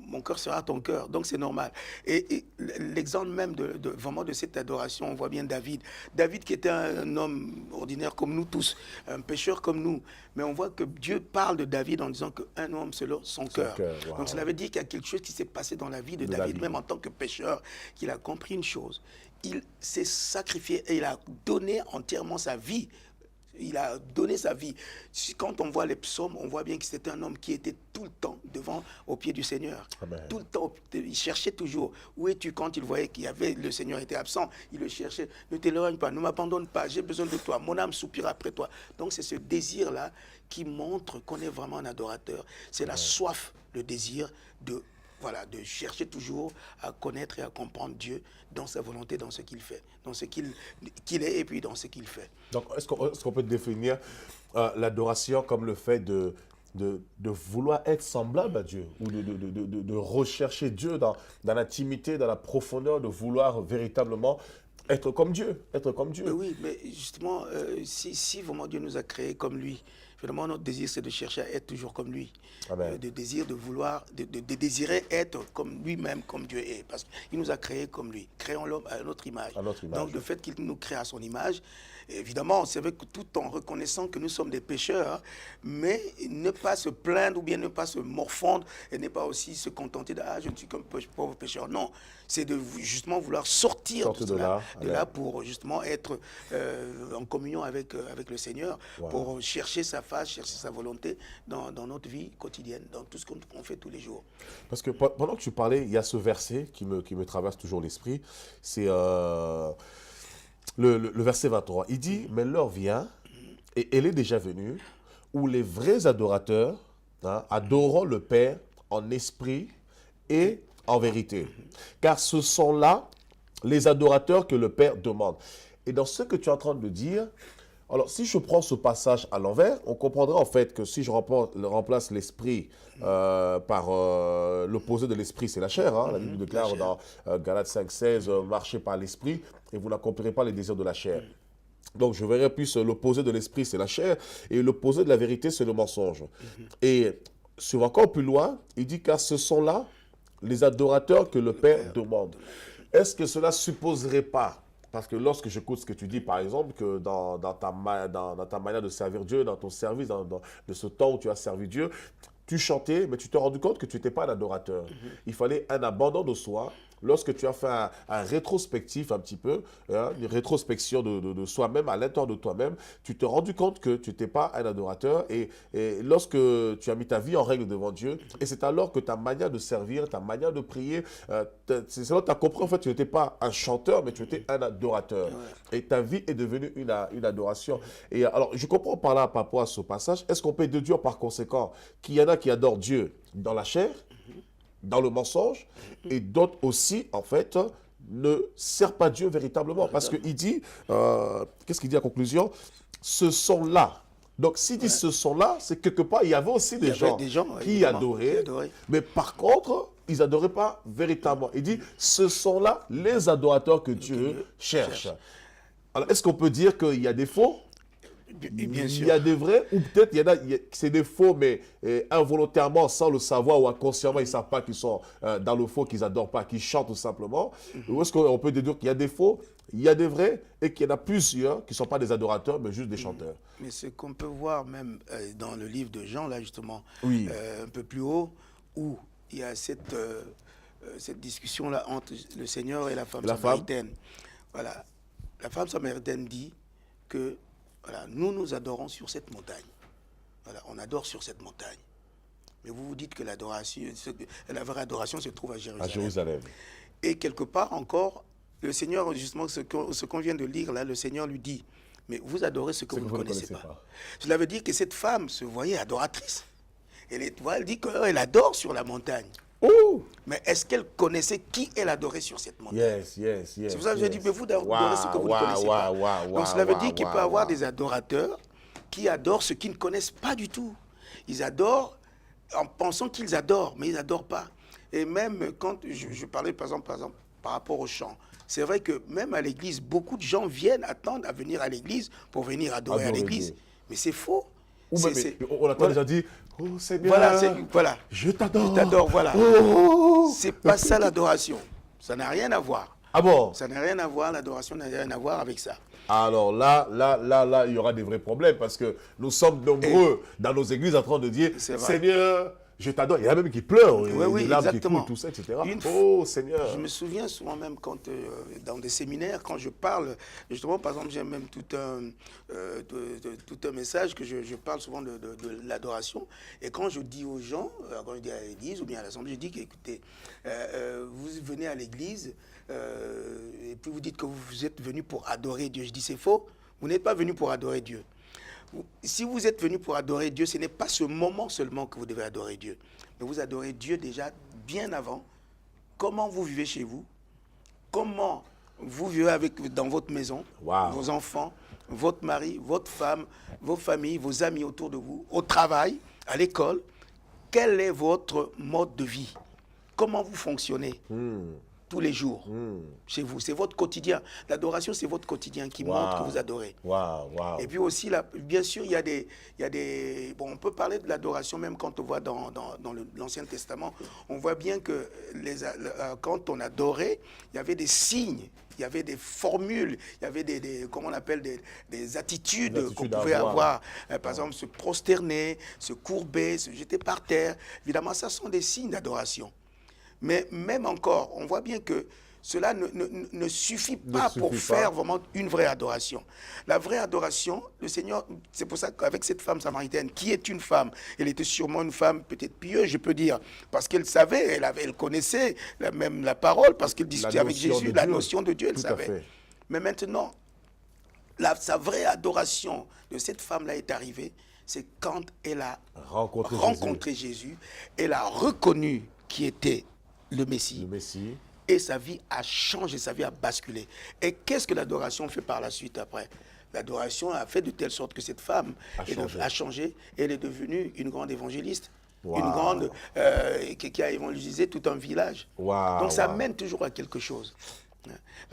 mon cœur sera ton cœur. Donc c'est normal. Et l'exemple même vraiment de cette adoration, on voit bien David. David qui était un homme ordinaire comme nous tous, un pécheur comme nous. Mais on voit que Dieu parle de David en disant qu'un homme selon son cœur. Wow. Donc cela veut dire qu'il y a quelque chose qui s'est passé dans la vie de David, même en tant que pécheur, qu'il a compris une chose. il s'est sacrifié et il a donné entièrement sa vie. Il a donné sa vie. Quand on voit les psaumes, on voit bien que c'était un homme qui était tout le temps devant, au pied du Seigneur. Amen. Tout le temps, il cherchait toujours. Où es-tu quand il voyait qu'il y avait, le Seigneur était absent? Il le cherchait. Ne t'éloigne pas, ne m'abandonne pas, j'ai besoin de toi. Mon âme soupire après toi. Donc c'est ce désir-là qui montre qu'on est vraiment un adorateur. C'est la soif, le désir de chercher toujours à connaître et à comprendre Dieu dans sa volonté, dans ce qu'il fait, dans ce qu'il est et puis dans ce qu'il fait. Donc, est-ce qu'on peut définir l'adoration comme le fait de vouloir être semblable à Dieu ou de rechercher Dieu dans l'intimité, dans la profondeur, de vouloir véritablement être comme Dieu, Oui, mais justement, si vraiment Dieu nous a créés comme lui, finalement notre désir c'est de chercher à être toujours comme lui, de désirer être comme lui-même, comme Dieu est, parce qu'il nous a créés comme lui. Créons l'homme à notre image. Donc le fait qu'il nous crée à son image, évidemment, c'est vrai que tout en reconnaissant que nous sommes des pécheurs, mais ne pas se plaindre ou bien ne pas se morfondre et ne pas aussi se contenter de « Ah, je ne suis qu'un pauvre pécheur ». Non, c'est de justement vouloir sortir de là pour justement être en communion avec le Seigneur, pour chercher sa face, chercher sa volonté dans notre vie quotidienne, dans tout ce qu'on fait tous les jours. Parce que pendant que tu parlais, il y a ce verset qui me traverse toujours l'esprit, c'est le verset 23. Il dit « Mais l'heure vient, et elle est déjà venue, où les vrais adorateurs adoreront le Père en esprit et en vérité. Car ce sont là les adorateurs que le Père demande. » Et dans ce que tu es en train de dire, alors si je prends ce passage à l'envers, on comprendra en fait que si je remplace l'esprit par l'opposé de l'esprit, c'est la chair. La Bible déclare dans Galates 5,16, marchez par l'esprit et vous n'accomplirez pas les désirs de la chair. Donc, je verrai plus l'opposé de l'esprit, c'est la chair, et l'opposé de la vérité, c'est le mensonge. Et sur encore plus loin, il dit car ce sont là les adorateurs que le Père demande. Est-ce que cela supposerait pas, parce que lorsque j'écoute ce que tu dis, par exemple, que dans ta manière de servir Dieu, dans ton service, de ce temps où tu as servi Dieu, tu chantais, mais tu t'es rendu compte que tu n'étais pas un adorateur. Il fallait un abandon de soi. Lorsque tu as fait un rétrospectif un petit peu, une rétrospection de soi-même, à l'intérieur de toi-même, tu t'es rendu compte que tu n'étais pas un adorateur et lorsque tu as mis ta vie en règle devant Dieu, et c'est alors que ta manière de servir, ta manière de prier, c'est là que tu as compris en fait que tu n'étais pas un chanteur, mais tu étais un adorateur. Et ta vie est devenue une adoration. Et alors, je comprends par rapport à ce passage, est-ce qu'on peut déduire par conséquent qu'il y en a qui adorent Dieu dans la chair, dans le mensonge, et d'autres aussi, en fait, ne servent pas Dieu véritablement. Parce qu'il dit, qu'est-ce qu'il dit en conclusion? Ce sont là. Donc, s'il dit ce sont là, c'est quelque part, il y avait aussi des gens qui adoraient, mais par contre, ils n'adoraient pas véritablement. Il dit, ce sont là les adorateurs que Dieu cherche. Alors, est-ce qu'on peut dire qu'il y a des faux? Bien sûr. Il y a des vrais, ou peut-être c'est des faux, mais involontairement, sans le savoir, ou inconsciemment, ils ne savent pas qu'ils sont dans le faux, qu'ils n'adorent pas, qu'ils chantent tout simplement. Ou est-ce qu'on peut déduire qu'il y a des faux, il y a des vrais, et qu'il y en a plusieurs qui ne sont pas des adorateurs, mais juste des chanteurs? Mais ce qu'on peut voir même dans le livre de Jean, là justement, oui. Un peu plus haut, où il y a cette discussion-là entre le Seigneur et la femme samaritaine. Voilà. La femme samaritaine dit que voilà, nous adorons sur cette montagne. Voilà, on adore sur cette montagne. Mais vous vous dites que la vraie adoration se trouve à Jérusalem. À Jérusalem. Et quelque part encore, le Seigneur, justement, ce qu'on vient de lire là, le Seigneur lui dit, mais vous adorez ce que vous ne connaissez pas. Cela veut dire que cette femme se voyait adoratrice. Elle dit qu'elle adore sur la montagne. Oh! Mais est-ce qu'elle connaissait qui elle adorait sur cette montagne? Yes. C'est pour ça que je dis, mais vous adorez ce que vous ne connaissez pas. Donc cela veut dire qu'il peut y avoir des adorateurs qui adorent ce qu'ils ne connaissent pas du tout. Ils adorent en pensant qu'ils adorent, mais ils n'adorent pas. Et même quand je parlais par exemple par rapport au chant, c'est vrai que même à l'église, beaucoup de gens attendent à venir à l'église pour venir adorer à l'église. Mais c'est faux. On a déjà dit, oh Seigneur, voilà, je t'adore. Je t'adore, voilà. Oh. C'est pas ça l'adoration. Ça n'a rien à voir. Ah bon? Ça n'a rien à voir, l'adoration n'a rien à voir avec ça. Alors là, il y aura des vrais problèmes parce que nous sommes nombreux dans nos églises en train de dire, Seigneur, je t'adore. Il y en a même qui pleurent, Oui, les larmes qui exactement. coulent, tout ça, etc. Une Oh Seigneur. Je me souviens souvent même quand, dans des séminaires, quand je parle, justement, par exemple, j'ai même tout un message que je parle souvent de l'adoration. Et quand je dis aux gens, quand je dis à l'église ou bien à l'assemblée, je dis qu'écoutez, vous venez à l'église et puis vous dites que vous êtes venu pour adorer Dieu. Je dis c'est faux, vous n'êtes pas venu pour adorer Dieu. Si vous êtes venu pour adorer Dieu, ce n'est pas ce moment seulement que vous devez adorer Dieu. Mais vous adorez Dieu déjà bien avant. Comment vous vivez chez vous? Comment vous vivez dans votre maison, Wow. vos enfants, votre mari, votre femme, vos familles, vos amis autour de vous, au travail, à l'école? Quel est votre mode de vie? Comment vous fonctionnez tous les jours chez vous? C'est votre quotidien. L'adoration, c'est votre quotidien qui montre que vous adorez. Et puis aussi, là, bien sûr, il y a des... Bon, on peut parler de l'adoration même quand on voit dans l'Ancien Testament. On voit bien que quand on adorait, il y avait des signes, il y avait des formules, il y avait comment on appelle, des attitudes qu'on pouvait avoir. Par exemple, se prosterner, se courber, se jeter par terre. Évidemment, ça sont des signes d'adoration. Mais même encore, on voit bien que cela ne suffit pas pour faire vraiment une vraie adoration. La vraie adoration, le Seigneur, c'est pour ça qu'avec cette femme samaritaine, qui est une femme, elle était sûrement une femme peut-être pieuse, je peux dire, parce qu'elle savait, elle connaissait même la parole, parce qu'elle discutait avec Jésus, la notion de Dieu, elle savait. Mais maintenant, sa vraie adoration de cette femme-là est arrivée, c'est quand elle a rencontré Jésus, elle a reconnu qui était le Messie. Et sa vie a changé, sa vie a basculé. Et qu'est-ce que l'adoration fait par la suite après? L'adoration a fait de telle sorte que cette femme a changé et elle est devenue une grande évangéliste. Une grande qui a évangélisé tout un village. Donc ça mène toujours à quelque chose.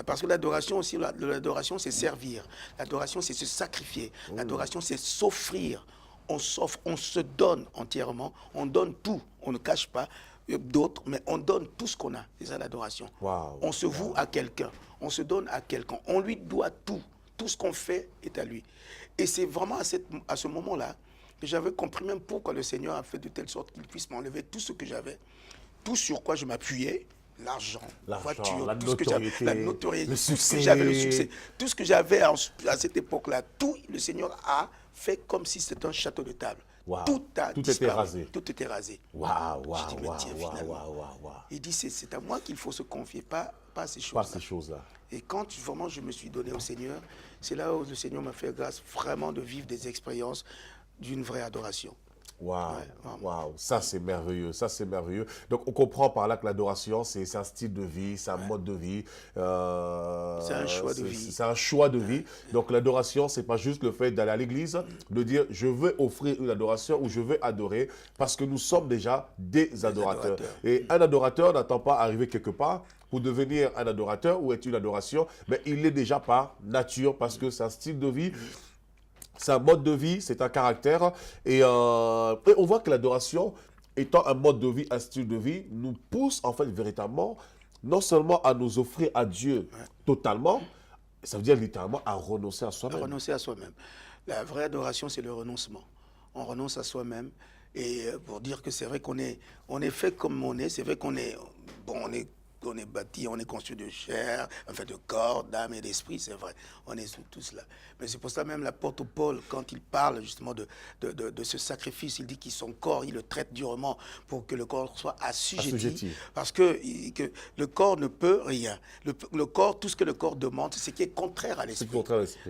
Parce que l'adoration aussi, l'adoration c'est servir. L'adoration c'est se sacrifier. L'adoration c'est s'offrir. On s'offre, on se donne entièrement, on donne tout, on ne cache pas d'autres, mais on donne tout ce qu'on a. C'est ça l'adoration. On se voue à quelqu'un, on se donne à quelqu'un, on lui doit tout. Tout ce qu'on fait est à lui. Et c'est vraiment à ce moment-là que j'avais compris même pourquoi le Seigneur a fait de telle sorte qu'il puisse m'enlever tout ce que j'avais, tout sur quoi je m'appuyais. L'argent, la voiture, la tout notoriété, ce que j'avais, la notoriété, le succès. Tout ce que j'avais à cette époque-là, tout le Seigneur a fait comme si c'était un château de table. Tout était rasé. Tout était rasé. Je dis, mais tiens, finalement. Il dit, c'est à moi qu'il faut se confier, pas à ces choses-là. Et quand vraiment je me suis donné au Seigneur, c'est là où le Seigneur m'a fait grâce vraiment de vivre des expériences d'une vraie adoration. Ça c'est merveilleux, ça c'est merveilleux. Donc on comprend par là que l'adoration c'est un style de vie, c'est un mode de vie. C'est un choix de vie. C'est un choix de vie. Donc l'adoration c'est pas juste le fait d'aller à l'église, de dire je veux offrir une adoration ou je veux adorer, parce que nous sommes déjà des adorateurs. Et un adorateur n'attend pas arriver quelque part pour devenir un adorateur ou être une adoration, mais il l'est déjà par nature, parce que c'est un style de vie. C'est un mode de vie, c'est un caractère. Et on voit que l'adoration, étant un mode de vie, un style de vie, nous pousse en fait véritablement, non seulement à nous offrir à Dieu totalement, ça veut dire littéralement à renoncer à soi-même. À renoncer à soi-même. La vraie adoration, c'est le renoncement. On renonce à soi-même. Et pour dire que c'est vrai qu'on est fait comme on est, c'est vrai qu'on est bâti, on est construit de chair, enfin de corps, d'âme et d'esprit, c'est vrai. On est tout cela. Mais c'est pour ça même l'apôtre Paul, quand il parle justement de ce sacrifice, il dit que son corps, il le traite durement pour que le corps soit assujetti. Parce que le corps ne peut rien. Le corps, tout ce que le corps demande, c'est ce qui est contraire à l'esprit.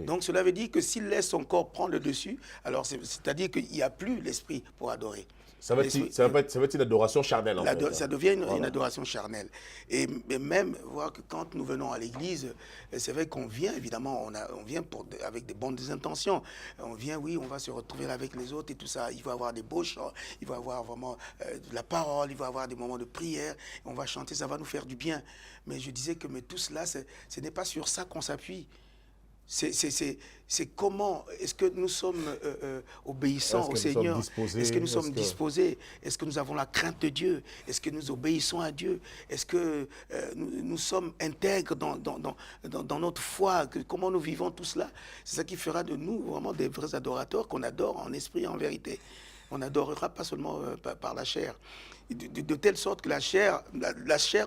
Donc cela veut dire que s'il laisse son corps prendre le dessus, alors c'est-à-dire qu'il n'y a plus l'esprit pour adorer. Ça va être une adoration charnelle. En fait. Ça devient une adoration charnelle. Et même voir que quand nous venons à l'église, c'est vrai qu'on vient, évidemment, on vient avec des bonnes intentions. On vient, oui, on va se retrouver avec les autres et tout ça. Il va y avoir des beaux chants, il va y avoir vraiment de la parole, il va y avoir des moments de prière. On va chanter, ça va nous faire du bien. Mais je disais que tout cela, ce n'est pas sur ça qu'on s'appuie. C'est comment, est-ce que nous sommes obéissants au Seigneur? Est-ce que nous sommes disposés? Est-ce que nous avons la crainte de Dieu? Est-ce que nous obéissons à Dieu? Est-ce que nous sommes intègres dans notre foi? Comment nous vivons tout cela? C'est ça qui fera de nous vraiment des vrais adorateurs qu'on adore en esprit et en vérité. on n'adorera pas seulement par la chair. De telle sorte que la chair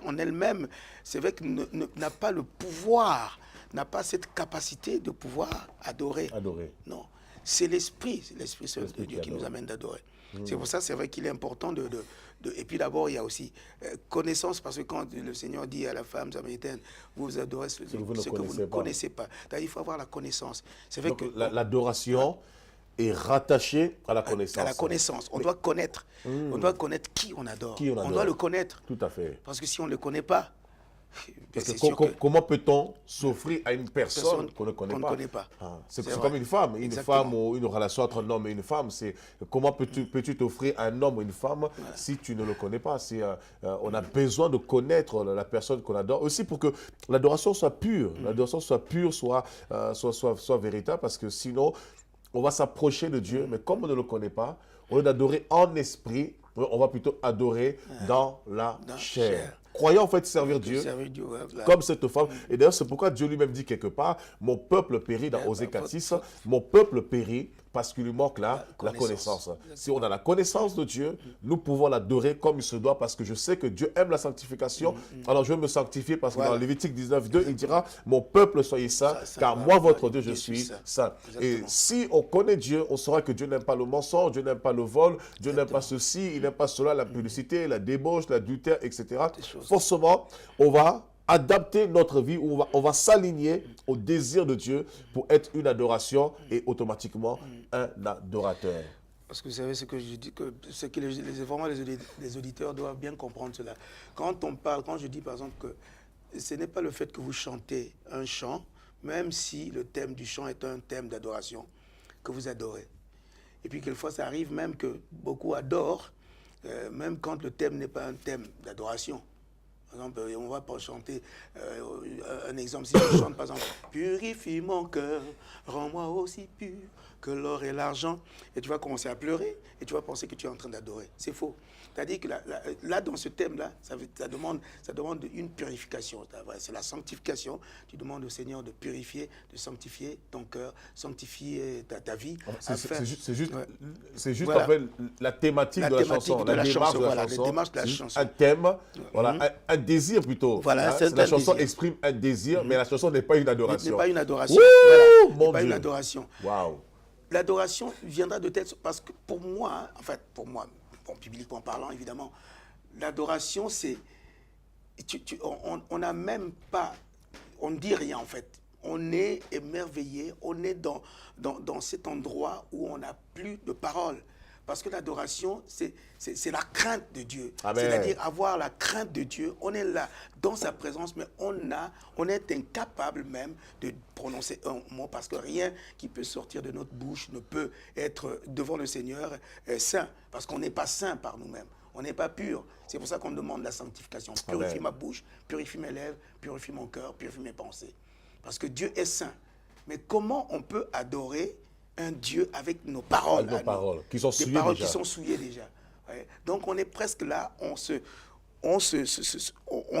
en elle-même, c'est vrai qu'elle n'a pas le pouvoir, n'a pas cette capacité de pouvoir adorer. Non, c'est l'Esprit seul de Dieu qui nous amène d'adorer. C'est pour ça, c'est vrai qu'il est important et puis d'abord, il y a aussi connaissance, parce que quand le Seigneur dit à la femme samaritaine, vous adorez ce que vous ne connaissez pas. Il faut avoir la connaissance. C'est vrai que l'adoration est rattachée à la connaissance. À la connaissance. On doit connaître. On doit connaître qui on adore. On doit le connaître. Tout à fait. Parce que si on ne le connaît pas, comment peut-on s'offrir à une personne qu'on ne connaît pas, C'est comme une femme. Une femme ou une relation entre un homme et une femme. Comment peux-tu t'offrir à un homme ou une femme si tu ne le connais pas? On a besoin de connaître la personne qu'on adore. Aussi pour que l'adoration soit pure. L'adoration soit pure, soit véritable. Parce que sinon, on va s'approcher de Dieu. Mais comme on ne le connaît pas, au lieu d'adorer en esprit, on va plutôt adorer dans la chair. Croyant en fait servir Dieu, comme cette femme. Et d'ailleurs, c'est pourquoi Dieu lui-même dit quelque part, mon peuple périt dans Osée 4:6, mon peuple périt parce qu'il lui manque la connaissance. Si on a la connaissance de Dieu, nous pouvons l'adorer comme il se doit, parce que je sais que Dieu aime la sanctification. Alors je vais me sanctifier, parce que dans Lévitique 19:2, il dira, mon peuple soyez saint, car moi votre Dieu je suis saint. Et si on connaît Dieu, on saura que Dieu n'aime pas le mensonge, Dieu n'aime pas le vol, Dieu n'aime pas ceci, il n'aime pas cela, la publicité, la débauche, l'adultère, etc. Forcément, on va adapter notre vie, on va s'aligner au désir de Dieu pour être une adoration et automatiquement un adorateur. Parce que vous savez ce que je dis, vraiment les auditeurs doivent bien comprendre cela. Quand je dis par exemple que ce n'est pas le fait que vous chantez un chant, même si le thème du chant est un thème d'adoration, que vous adorez. Et puis quelquefois ça arrive même que beaucoup adorent, même quand le thème n'est pas un thème d'adoration. Par exemple, on va pas chanter un exemple. Si je chante, par exemple, purifie mon cœur, rends-moi aussi pur que l'or et l'argent. Et tu vas commencer à pleurer et tu vas penser que tu es en train d'adorer. C'est faux. C'est-à-dire que là, dans ce thème-là, ça demande une purification. C'est la sanctification. Tu demandes au Seigneur de purifier, de sanctifier ton cœur, sanctifier ta vie. C'est juste voilà. En fait, la thématique de la chanson, la démarche de la chanson. Un thème, voilà, un désir plutôt. Voilà, la chanson exprime un désir, mais la chanson n'est pas une adoration. N'est pas une adoration. Voilà, pas une adoration. Waouh. L'adoration viendra de tête, parce que pour moi, bon, publiquement parlant, évidemment, l'adoration, c'est... On n'a même pas... On ne dit rien, en fait. On est émerveillé, on est dans cet endroit où on n'a plus de paroles. Parce que l'adoration, c'est la crainte de Dieu. C'est-à-dire avoir la crainte de Dieu. On est là, dans sa présence, mais on est incapable même de prononcer un mot, parce que rien qui peut sortir de notre bouche ne peut être devant le Seigneur saint, parce qu'on n'est pas saint par nous-mêmes. On n'est pas pur. C'est pour ça qu'on demande la sanctification. Purifie ma bouche, purifie mes lèvres, purifie mon cœur, purifie mes pensées. Parce que Dieu est saint. Mais comment on peut adorer un Dieu avec nos paroles, qui sont souillées paroles déjà. Qui sont souillées déjà. Ouais. Donc on est presque là, on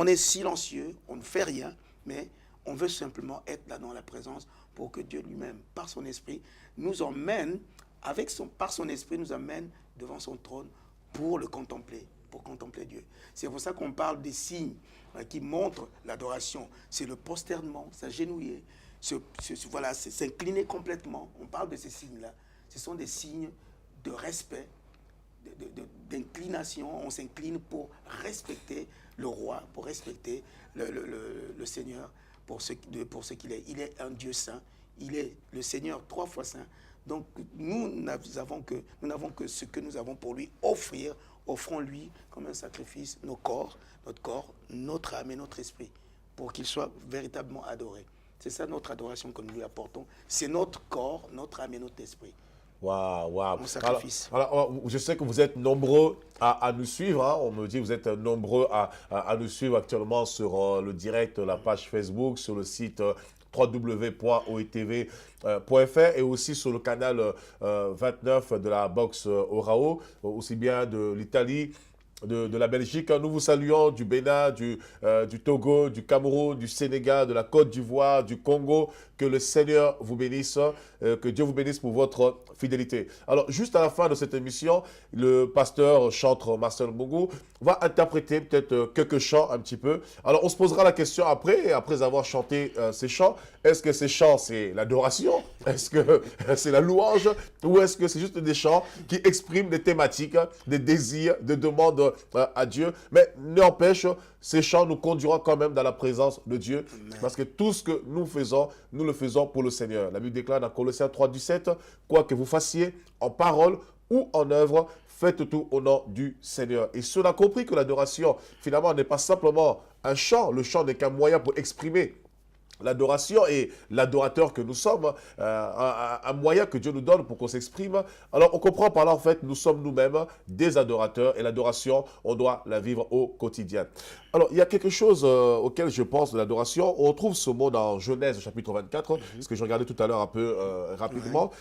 est silencieux, on ne fait rien, mais on veut simplement être là dans la présence pour que Dieu lui-même, par son esprit, nous emmène, par son esprit, nous amène devant son trône pour le contempler, pour contempler Dieu. C'est pour ça qu'on parle des signes qui montrent l'adoration. C'est le prosternement, s'agenouiller, voilà, s'incliner complètement. On parle de ces signes-là. Ce sont des signes de respect, d'inclination. On s'incline pour respecter le roi, pour respecter le Seigneur, pour ce qu'il est. Il est un Dieu saint. Il est le Seigneur 3 fois saint. Donc nous n'avons que ce que nous avons pour lui offrir. Offrons-lui comme un sacrifice notre corps, notre âme et notre esprit, pour qu'il soit véritablement adoré. C'est ça notre adoration que nous lui apportons. C'est notre corps, notre âme et notre esprit. Waouh. Mon sacrifice. Alors, je sais que vous êtes nombreux à nous suivre. Hein. On me dit que vous êtes nombreux à nous suivre actuellement sur le direct, la page Facebook, sur le site www.oetv.fr et aussi sur le canal 29 de la box Orao, aussi bien de l'Italie, de la Belgique. Nous vous saluons du Bénin, du Togo, du Cameroun, du Sénégal, de la Côte d'Ivoire, du Congo. Que le Seigneur vous bénisse, que Dieu vous bénisse pour votre fidélité. Alors, juste à la fin de cette émission, le pasteur chantre Marcel Mbungu va interpréter peut-être quelques chants un petit peu. Alors, on se posera la question après avoir chanté ces chants, est-ce que ces chants, c'est l'adoration? Est-ce que c'est la louange? Ou est-ce que c'est juste des chants qui expriment des thématiques, des désirs, des demandes à Dieu? Mais n'empêche, ces chants nous conduiront quand même dans la présence de Dieu. Amen. Parce que tout ce que nous faisons, nous le faisons pour le Seigneur. La Bible déclare dans Colossiens 3:17, quoi que vous fassiez en parole ou en œuvre, faites tout au nom du Seigneur. Et ceux-là ont compris que l'adoration, finalement, n'est pas simplement un chant. Le chant n'est qu'un moyen pour exprimer l'adoration et l'adorateur que nous sommes, un moyen que Dieu nous donne pour qu'on s'exprime. Alors, on comprend par là, en fait, nous sommes nous-mêmes des adorateurs et l'adoration, on doit la vivre au quotidien. Alors, il y a quelque chose auquel je pense de l'adoration. On trouve ce mot dans Genèse, chapitre 24, ce que je regardais tout à l'heure un peu rapidement.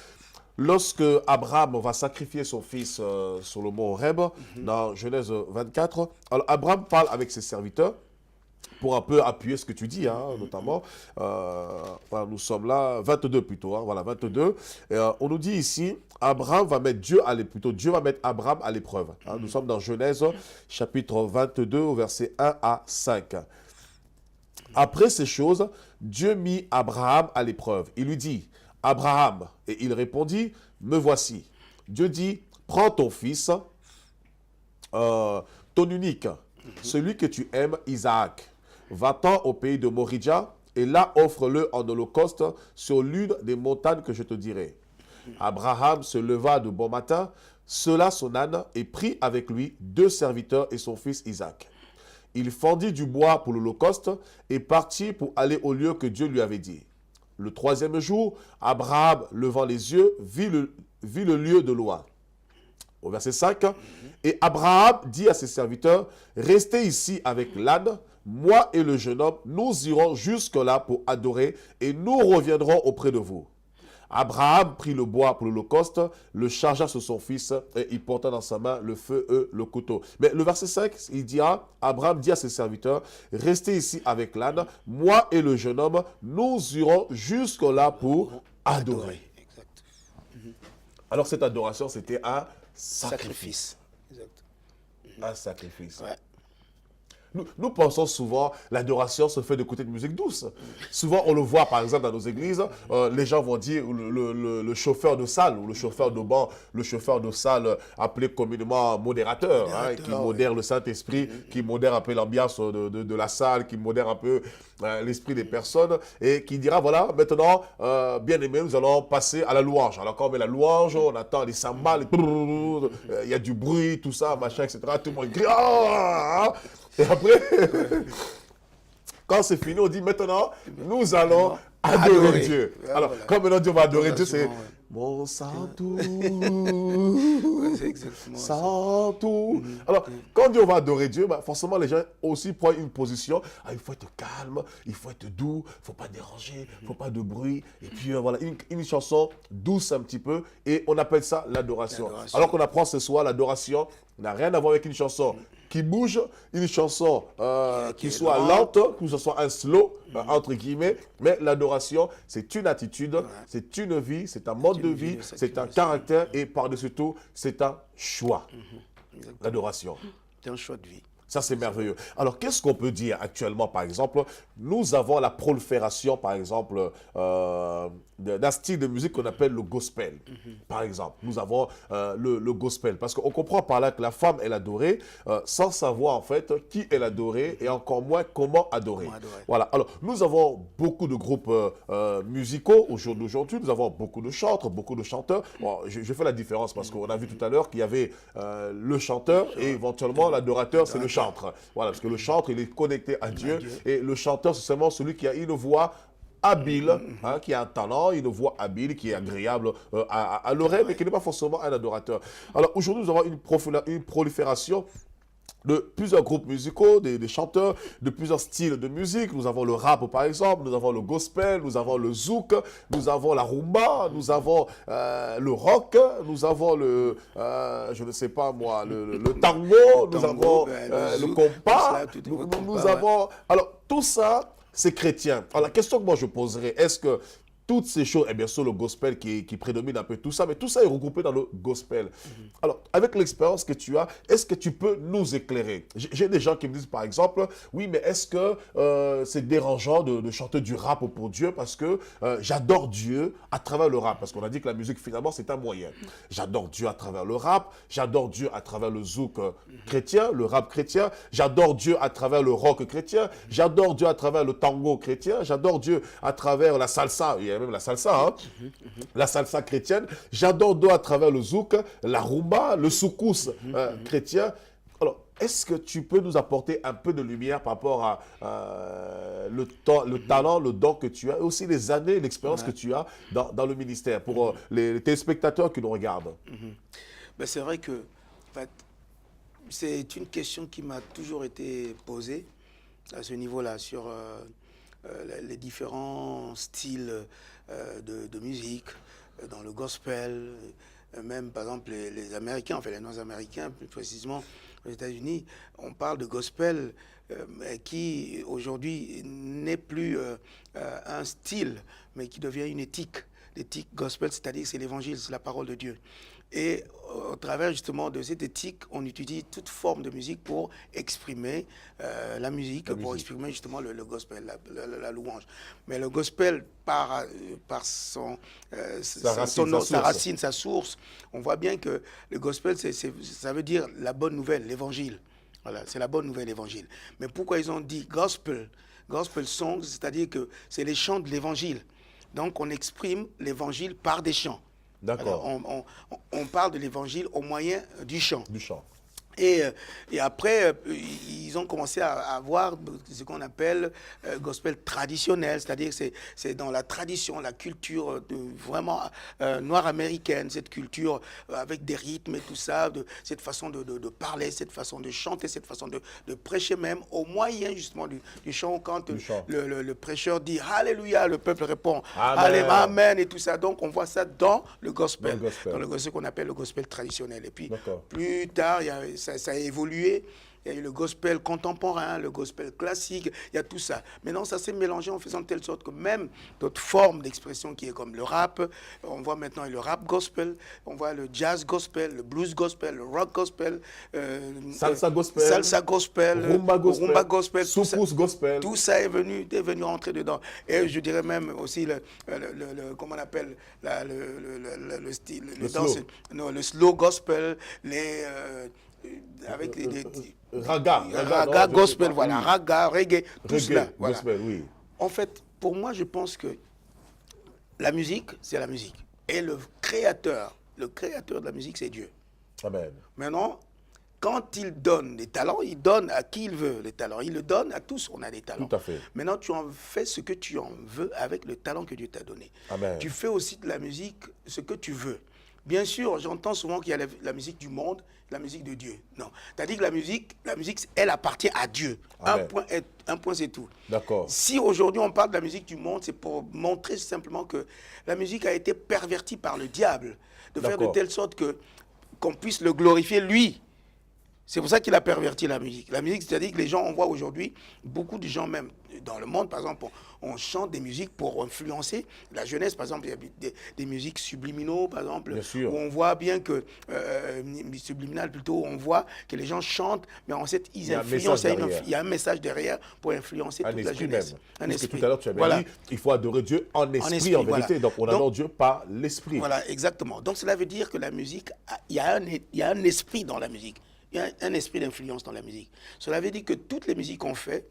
Lorsque Abraham va sacrifier son fils sur le mont Horeb, dans Genèse 24, alors Abraham parle avec ses serviteurs, pour un peu appuyer ce que tu dis, notamment, nous sommes là, 22 plutôt, voilà, 22. On nous dit ici, Abraham va mettre Dieu va mettre Abraham à l'épreuve. Nous sommes dans Genèse, chapitre 22, versets 1 à 5. Après ces choses, Dieu mit Abraham à l'épreuve. Il lui dit, Abraham, et il répondit, me voici. Dieu dit, prends ton fils, ton unique, celui que tu aimes, Isaac. Va-t'en au pays de Moridja, et là offre-le en holocauste sur l'une des montagnes que je te dirai. Abraham se leva de bon matin, sella son âne et prit avec lui 2 serviteurs et son fils Isaac. Il fendit du bois pour l'holocauste et partit pour aller au lieu que Dieu lui avait dit. Le 3e jour, Abraham, levant les yeux, vit le lieu de loin. Au verset 5, et Abraham dit à ses serviteurs, restez ici avec l'âne, moi et le jeune homme, nous irons jusque-là pour adorer et nous reviendrons auprès de vous. Abraham prit le bois pour l'holocauste, le chargea sur son fils et il porta dans sa main le feu et le couteau. Mais le verset 5, il dira, Abraham dit à ses serviteurs, restez ici avec l'âne, moi et le jeune homme, nous irons jusque-là pour adorer. Exact. Alors cette adoration, c'était un sacrifice. Exact. Un sacrifice. Ouais. Nous pensons souvent l'adoration se fait d'écouter de musique douce. Souvent, on le voit par exemple dans nos églises, les gens vont dire le chauffeur de salle ou le chauffeur de banc, le chauffeur de salle appelé communément modérateur, qui modère le Saint-Esprit, qui modère un peu l'ambiance de la salle, qui modère un peu l'esprit des personnes et qui dira voilà, maintenant, bien aimé, nous allons passer à la louange. Alors quand on met la louange, on attend les cymbales, il y a du bruit, tout ça, machin, etc. Tout le monde crie. Et après, quand c'est fini, on dit maintenant, nous allons adorer Dieu. Alors, comme maintenant Dieu va adorer Dieu, c'est mon Santou, Santou. Alors, quand Dieu va adorer Dieu, forcément, les gens aussi prennent une position. Il faut être calme, il faut être doux, il ne faut pas déranger, il ne faut pas de bruit. Et puis, voilà, une chanson douce un petit peu. Et on appelle ça l'adoration. Alors qu'on apprend ce soir, l'adoration n'a rien à voir avec une chanson qui bouge, une chanson qui soit lente, que ce soit un slow, entre guillemets, mais l'adoration, c'est une attitude, c'est une vie, c'est un mode de vie, c'est un caractère et par-dessus tout, c'est un choix. L'adoration. C'est un choix de vie. Ça, c'est merveilleux. Alors, qu'est-ce qu'on peut dire actuellement, par exemple? Nous avons la prolifération, par exemple, d'un style de musique qu'on appelle le gospel, par exemple. Nous avons le gospel, parce qu'on comprend par là que la femme est adorée sans savoir, en fait, qui est adorée et encore moins comment adorer. Voilà. Alors, nous avons beaucoup de groupes musicaux aujourd'hui. Nous avons beaucoup de chantres, beaucoup de chanteurs. Bon, je fais la différence parce qu'on a vu tout à l'heure qu'il y avait le chanteur et éventuellement l'adorateur, c'est le chantre. Voilà, parce que le chantre, il est connecté à Dieu et le chanteur, c'est seulement celui qui a une voix habile, qui a un talent, une voix habile, qui est agréable à l'oreille, mais qui n'est pas forcément un adorateur. Alors aujourd'hui, nous avons une prolifération de plusieurs groupes musicaux, des chanteurs, de plusieurs styles de musique. Nous avons le rap, par exemple, nous avons le gospel, nous avons le zouk, nous avons la rumba, nous avons le rock, nous avons je ne sais pas moi, le tango, nous avons le compas, nous avons... Alors, tout ça, c'est chrétien. Alors, la question que moi je poserais, est-ce que toutes ces choses, et bien sûr le gospel qui prédomine un peu tout ça, mais tout ça est regroupé dans le gospel. Alors, avec l'expérience que tu as, est-ce que tu peux nous éclairer? J'ai des gens qui me disent par exemple, oui, mais est-ce que c'est dérangeant de chanter du rap pour Dieu parce que j'adore Dieu à travers le rap? Parce qu'on a dit que la musique finalement c'est un moyen. J'adore Dieu à travers le rap, j'adore Dieu à travers le zouk chrétien, le rap chrétien, j'adore Dieu à travers le rock chrétien, j'adore Dieu à travers le tango chrétien, j'adore Dieu à travers la salsa, il y a même la salsa, hein? La salsa chrétienne. J'adore Dieu à travers le zouk, la rumba, le soukous chrétien. Alors, est-ce que tu peux nous apporter un peu de lumière par rapport à le talent, le don que tu as, et aussi les années, l'expérience que tu as dans le ministère, pour les téléspectateurs qui nous regardent? Ben, c'est vrai que en fait, c'est une question qui m'a toujours été posée à ce niveau-là, sur les différents styles de musique, dans le gospel, même par exemple les Américains, enfin les Nord-Américains plus précisément aux États-Unis, on parle de gospel qui aujourd'hui n'est plus un style, mais qui devient une éthique. L'éthique gospel, c'est-à-dire c'est l'évangile, c'est la parole de Dieu. Et au travers justement de cette éthique, on utilise toute forme de musique pour exprimer la musique, exprimer justement le gospel, la louange. Mais le gospel, par sa racine, sa source, on voit bien que le gospel, ça veut dire la bonne nouvelle, l'évangile. Voilà, c'est la bonne nouvelle, l'évangile. Mais pourquoi ils ont dit gospel song, c'est-à-dire que c'est les chants de l'évangile. Donc on exprime l'évangile par des chants. D'accord. On parle de l'évangile au moyen du chant. Du chant. Et après, ils ont commencé à avoir ce qu'on appelle gospel traditionnel, c'est-à-dire que c'est dans la tradition, la culture vraiment noire américaine, cette culture avec des rythmes et tout ça, cette façon de parler, cette façon de chanter, cette façon de prêcher même, au moyen justement du chant. Quand le prêcheur dit « Alléluia », le peuple répond « Amen », Amen et tout ça. Donc on voit ça dans le gospel, dans le gospel qu'on appelle le gospel traditionnel. Et puis plus tard, ça a évolué. Il y a eu le gospel contemporain, le gospel classique, il y a tout ça. Maintenant, ça s'est mélangé en faisant de telle sorte que même d'autres formes d'expression qui est comme le rap, on voit maintenant le rap gospel, on voit le jazz gospel, le blues gospel, le rock gospel, salsa gospel, rumba gospel, soukous gospel. Tout ça est venu rentrer dedans. Et je dirais même aussi comment on appelle le style, le slow gospel, avec les raga gospel, voilà, raga, reggae, tout cela. Voilà. Gospel, oui. En fait, pour moi, je pense que la musique, c'est la musique. Et le créateur de la musique, c'est Dieu. Amen. Maintenant, quand il donne des talents, il donne à qui il veut les talents. Il le donne à tous, on a des talents. Tout à fait. Maintenant, tu en fais ce que tu en veux avec le talent que Dieu t'a donné. Amen. Tu fais aussi de la musique ce que tu veux. Bien sûr, j'entends souvent qu'il y a la musique du monde, la musique de Dieu. Non. C'est-à-dire que la musique, elle appartient à Dieu. Amen. Un point, c'est tout. D'accord. Si aujourd'hui on parle de la musique du monde, c'est pour montrer simplement que la musique a été pervertie par le diable, de faire de telle sorte qu'on puisse le glorifier lui. C'est pour ça qu'il a perverti la musique. La musique, c'est-à-dire que les gens, on voit aujourd'hui, beaucoup de gens même dans le monde, par exemple, on chante des musiques pour influencer la jeunesse. Par exemple, il y a des musiques subliminaux, par exemple, où on voit bien que, subliminal plutôt, on voit que les gens chantent, mais en fait, ils influencent. Il y a un message derrière pour influencer toute la jeunesse. Un esprit. Parce que tout à l'heure, tu avais dit, il faut adorer Dieu en esprit, en vérité. Voilà. Donc, on adore Dieu par l'esprit. Voilà, exactement. Donc, cela veut dire que la musique, il y a un esprit dans la musique. Il y a un esprit d'influence dans la musique. Cela veut dire que toutes les musiques qu'on fait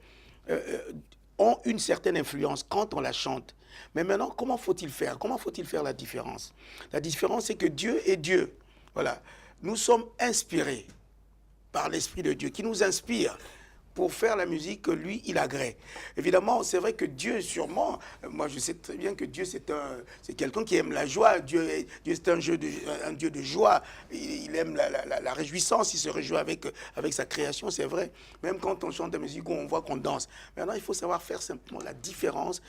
ont une certaine influence quand on la chante. Mais maintenant, comment faut-il faire? Comment faut-il faire la différence? La différence, c'est que Dieu est Dieu. Voilà. Nous sommes inspirés par l'Esprit de Dieu qui nous inspire pour faire la musique que lui, il agrée. Évidemment, c'est vrai que Dieu, sûrement, moi je sais très bien que Dieu, c'est quelqu'un qui aime la joie. Dieu c'est un Dieu de joie. Il aime la réjouissance, il se réjouit avec sa création, c'est vrai. Même quand on chante la musique, on voit qu'on danse. Maintenant, il faut savoir faire simplement la différence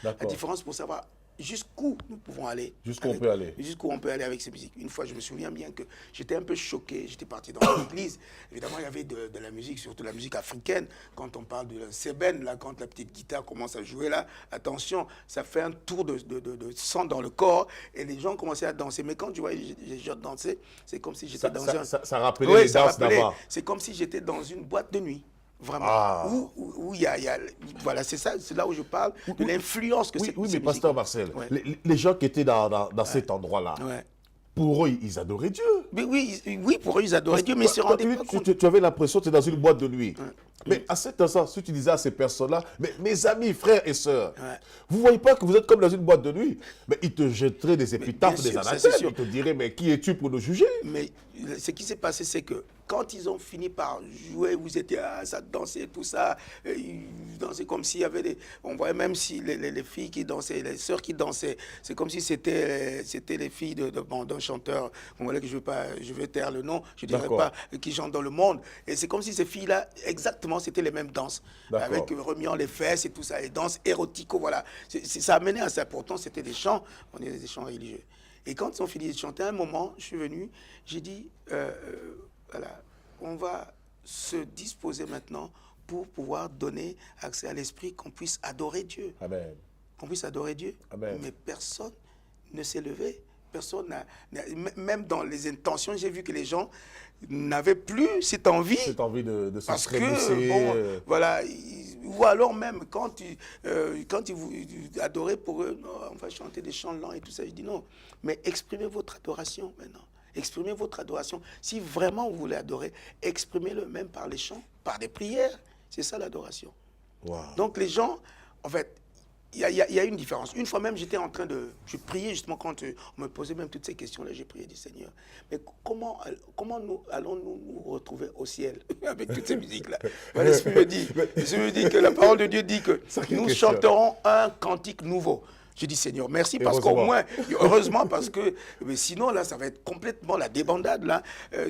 pour savoir jusqu'où nous pouvons aller. Jusqu'où on peut aller. Jusqu'où on peut aller avec ces musiques. Une fois, je me souviens bien que j'étais un peu choqué. J'étais parti dans l'église. Évidemment, il y avait de la musique, surtout la musique africaine. Quand on parle de la sébène, là, quand la petite guitare commence à jouer, là, attention, ça fait un tour de sang dans le corps et les gens commençaient à danser. Mais quand tu vois les gens danser, c'est comme si j'étais dans ça rappelait les danses d'avant. C'est comme si j'étais dans une boîte de nuit. Vraiment. Où il y a, voilà, c'est ça, c'est là où je parle de l'influence que c'est. Oui, mais pasteur Marcel, les gens qui étaient dans cet endroit-là, pour eux, ils adoraient Dieu. Oui, pour eux, ils adoraient Dieu, mais ils se rendaient pas compte. Tu avais l'impression que tu es dans une boîte de nuit. Mais à cet instant, si tu disais à ces personnes-là, mais mes amis, frères et sœurs, vous ne voyez pas que vous êtes comme dans une boîte de nuit? Mais ils te jetteraient des épitaphes, des anathèmes. Ils te diraient, mais qui es-tu pour nous juger? Mais ce qui s'est passé, c'est que quand ils ont fini par jouer, vous étiez ça dansait, tout ça, ils dansaient comme s'il y avait des... On voyait même si les filles qui dansaient, les sœurs qui dansaient, c'est comme si c'était les filles d'un chanteur, on voit que je vais taire le nom, je ne dirais pas, qui chantent dans le monde. Et c'est comme si ces filles-là, exactement, c'était les mêmes danses, avec remuant les fesses et tout ça, les danses érotiques, voilà. Ça amenait à ça. Pourtant, c'était des chants, on est des chants religieux. Et quand ils ont fini de chanter, à un moment, je suis venu, j'ai dit, voilà, on va se disposer maintenant pour pouvoir donner accès à l'esprit, qu'on puisse adorer Dieu. Amen. Qu'on puisse adorer Dieu. Amen. Mais personne ne s'est levé. Personne même dans les intentions, j'ai vu que les gens n'avaient plus cette envie. Cette envie de se parce trémousser. Que, bon, voilà, ou alors même quand ils adorez pour eux, non, on va chanter des chants lents et tout ça. Je dis non, mais exprimez votre adoration maintenant. Exprimez votre adoration. Si vraiment vous voulez adorer, exprimez-le même par les chants, par des prières. C'est ça l'adoration. Wow. Donc les gens, en fait, il y a une différence. Une fois même, j'étais en train de... Je priais justement quand on me posait même toutes ces questions-là. J'ai prié du Seigneur. Mais comment nous allons-nous nous retrouver au ciel avec toutes ces musiques-là? L'Esprit me dit, que la parole de Dieu dit que nous chanterons un cantique nouveau. Je dis Seigneur, merci parce qu'au moins, heureusement parce que mais sinon là, ça va être complètement la débandade là.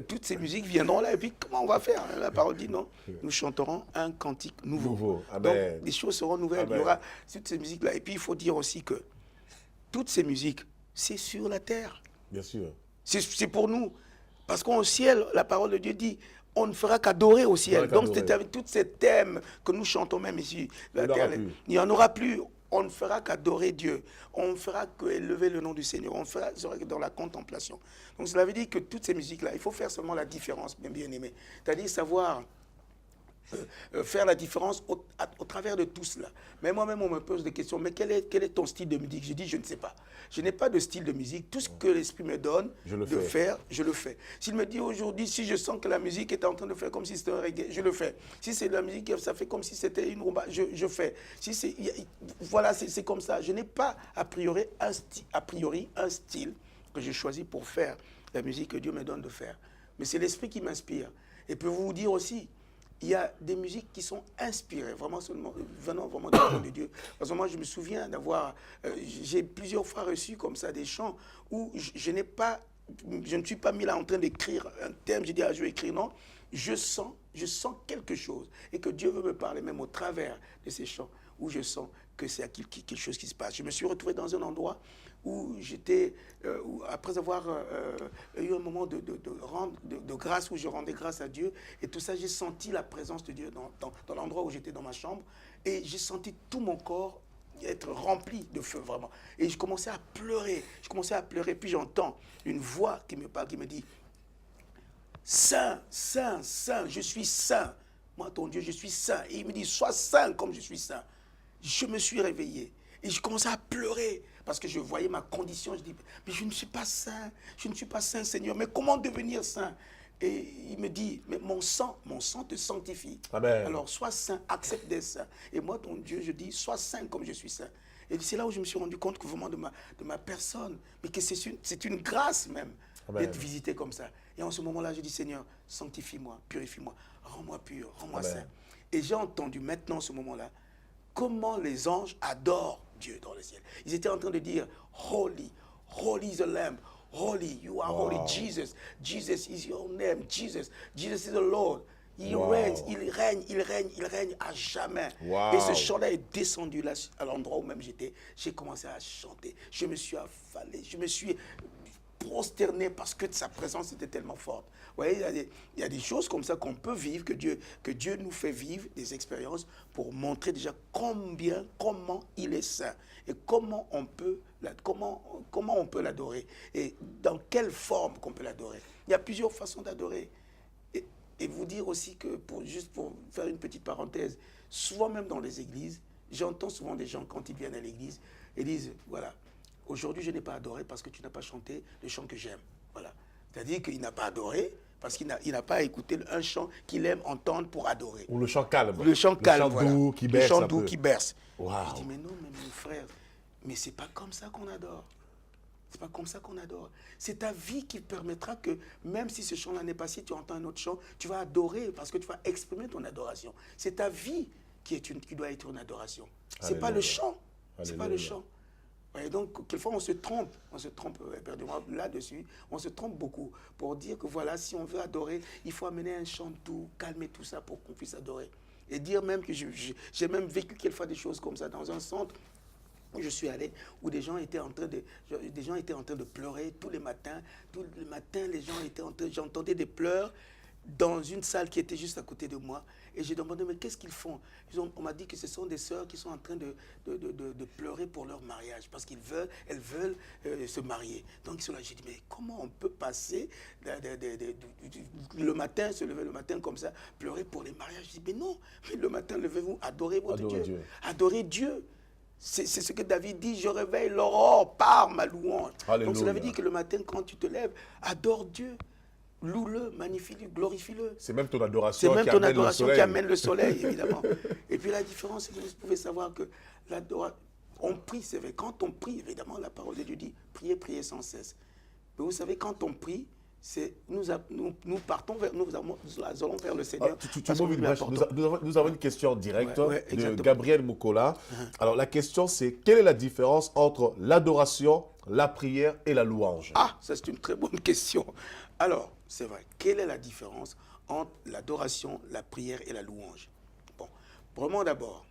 Toutes ces musiques viendront là et puis comment on va faire? La parole dit non, nous chanterons un cantique nouveau. Amen. Donc les choses seront nouvelles. Amen. Il y aura toutes ces musiques là. Et puis il faut dire aussi que toutes ces musiques, c'est sur la terre. Bien sûr. C'est pour nous. Parce qu'au ciel, la parole de Dieu dit, on ne fera qu'adorer au ciel. Donc c'est avec tous ces thèmes que nous chantons même ici. La terre, il n'y en aura plus. On ne fera qu'adorer Dieu. On ne fera qu'élever le nom du Seigneur. On sera dans la contemplation. Donc cela veut dire que toutes ces musiques-là, il faut faire seulement la différence, bien aimé. C'est-à-dire savoir faire la différence au travers de tout cela. Mais moi-même, on me pose des questions. Mais quel est ton style de musique? Je dis, je ne sais pas. Je n'ai pas de style de musique. Tout ce que l'Esprit me donne de faire, je le fais. S'il me dit aujourd'hui, si je sens que la musique est en train de faire comme si c'était un reggae, je le fais. Si c'est de la musique, ça fait comme si c'était une rumba, je fais. Si c'est, voilà, c'est comme ça. Je n'ai pas a priori un style que j'ai choisi pour faire la musique que Dieu me donne de faire. Mais c'est l'Esprit qui m'inspire. Et pour vous dire aussi, il y a des musiques qui sont inspirées, vraiment venant vraiment du nom de Dieu. Parce que moi, je me souviens d'avoir... j'ai plusieurs fois reçu comme ça des chants où je ne suis pas mis là en train d'écrire un thème. J'ai dit, je vais écrire. Non, je sens quelque chose. Et que Dieu veut me parler même au travers de ces chants, où je sens que c'est quelque chose qui se passe. Je me suis retrouvé dans un endroit où j'étais, après avoir eu un moment de grâce, où je rendais grâce à Dieu, et tout ça, j'ai senti la présence de Dieu dans l'endroit où j'étais dans ma chambre, et j'ai senti tout mon corps être rempli de feu, vraiment. Et je commençais à pleurer, puis j'entends une voix qui me parle, qui me dit, « Saint, Saint, Saint, je suis saint. Moi, ton Dieu, je suis saint. » Et il me dit, « Sois saint comme je suis saint. » Je me suis réveillé, et je commençais à pleurer, parce que je voyais ma condition. Je dis, mais je ne suis pas saint, Seigneur, mais comment devenir saint? Et il me dit, mais mon sang te sanctifie. Amen. Alors sois saint, accepte d'être saint. Et moi, ton Dieu, je dis, sois saint comme je suis saint. Et c'est là où je me suis rendu compte que vraiment de ma personne, mais que c'est une grâce même d'être visité comme ça. Et en ce moment-là, je dis, Seigneur, sanctifie-moi, purifie-moi, rends-moi pur, rends-moi saint. Et j'ai entendu maintenant, ce moment-là, comment les anges adorent Dieu dans le ciel. Ils étaient en train de dire, Holy, holy is the Lamb. Holy, you are holy, Jesus. Jesus is your name. Jesus is the Lord. Il règne, il règne, il règne, il règne à jamais. Et ce chant-là est descendu là, à l'endroit où même j'étais. J'ai commencé à chanter. Je me suis affalé, je me suis prosterné parce que sa présence était tellement forte. Vous voyez, il y a des choses comme ça qu'on peut vivre, que Dieu nous fait vivre, des expériences pour montrer déjà comment il est saint et comment on peut l'adorer et dans quelle forme qu'on peut l'adorer. Il y a plusieurs façons d'adorer. Et vous dire aussi que, juste pour faire une petite parenthèse, souvent même dans les églises, j'entends souvent des gens quand ils viennent à l'église et disent, voilà, aujourd'hui je n'ai pas adoré parce que tu n'as pas chanté le chant que j'aime. Voilà. C'est-à-dire qu'il n'a pas adoré parce qu'il n'a pas écouté un chant qu'il aime entendre pour adorer. Ou le chant calme. Le chant calme, le chant doux qui berce. Le chant doux qui berce. Wow. Je dis, mais non, mais mon frère, mais c'est pas comme ça qu'on adore. C'est pas comme ça qu'on adore. C'est ta vie qui permettra que, même si ce chant-là n'est pas, si tu entends un autre chant, tu vas adorer parce que tu vas exprimer ton adoration. C'est ta vie qui doit être une adoration. C'est pas le chant. C'est pas le chant. Et donc, quelquefois, on se trompe éperdument là-dessus, on se trompe beaucoup pour dire que voilà, si on veut adorer, il faut amener un chant doux, calmer tout ça pour qu'on puisse adorer. Et dire même que j'ai même vécu quelquefois des choses comme ça dans un centre où je suis allé, où des gens étaient en train de pleurer tous les matins. Tous les matins, les gens étaient en train, j'entendais des pleurs dans une salle qui était juste à côté de moi. Et j'ai demandé, mais qu'est-ce qu'ils font? On m'a dit que ce sont des sœurs qui sont en train de pleurer pour leur mariage, parce elles veulent se marier. Donc ils sont là, j'ai dit, mais comment on peut passer le matin, se lever le matin comme ça, pleurer pour les mariages? Je dis, mais non, mais le matin, levez-vous, adorez votre Dieu. Adorez Dieu. C'est ce que David dit, je réveille l'aurore par ma louange. Alléluia. Donc cela veut dire que le matin, quand tu te lèves, adore Dieu. Loue-le, magnifie-le, glorifie-le. C'est même ton adoration, qui amène le soleil, évidemment. Et puis la différence, c'est que vous pouvez savoir que on prie, c'est vrai. Quand on prie, évidemment, la parole de Dieu dit, priez, priez sans cesse. Mais vous savez, quand on prie, nous partons vers, nous allons vers le Seigneur. Nous avons une question directe de Gabriel Moukola. Alors la question c'est, quelle est la différence entre l'adoration, la prière et la louange? Ah, ça c'est une très bonne question. Alors, c'est vrai, quelle est la différence entre l'adoration, la prière et la louange? Bon, vraiment d'abord,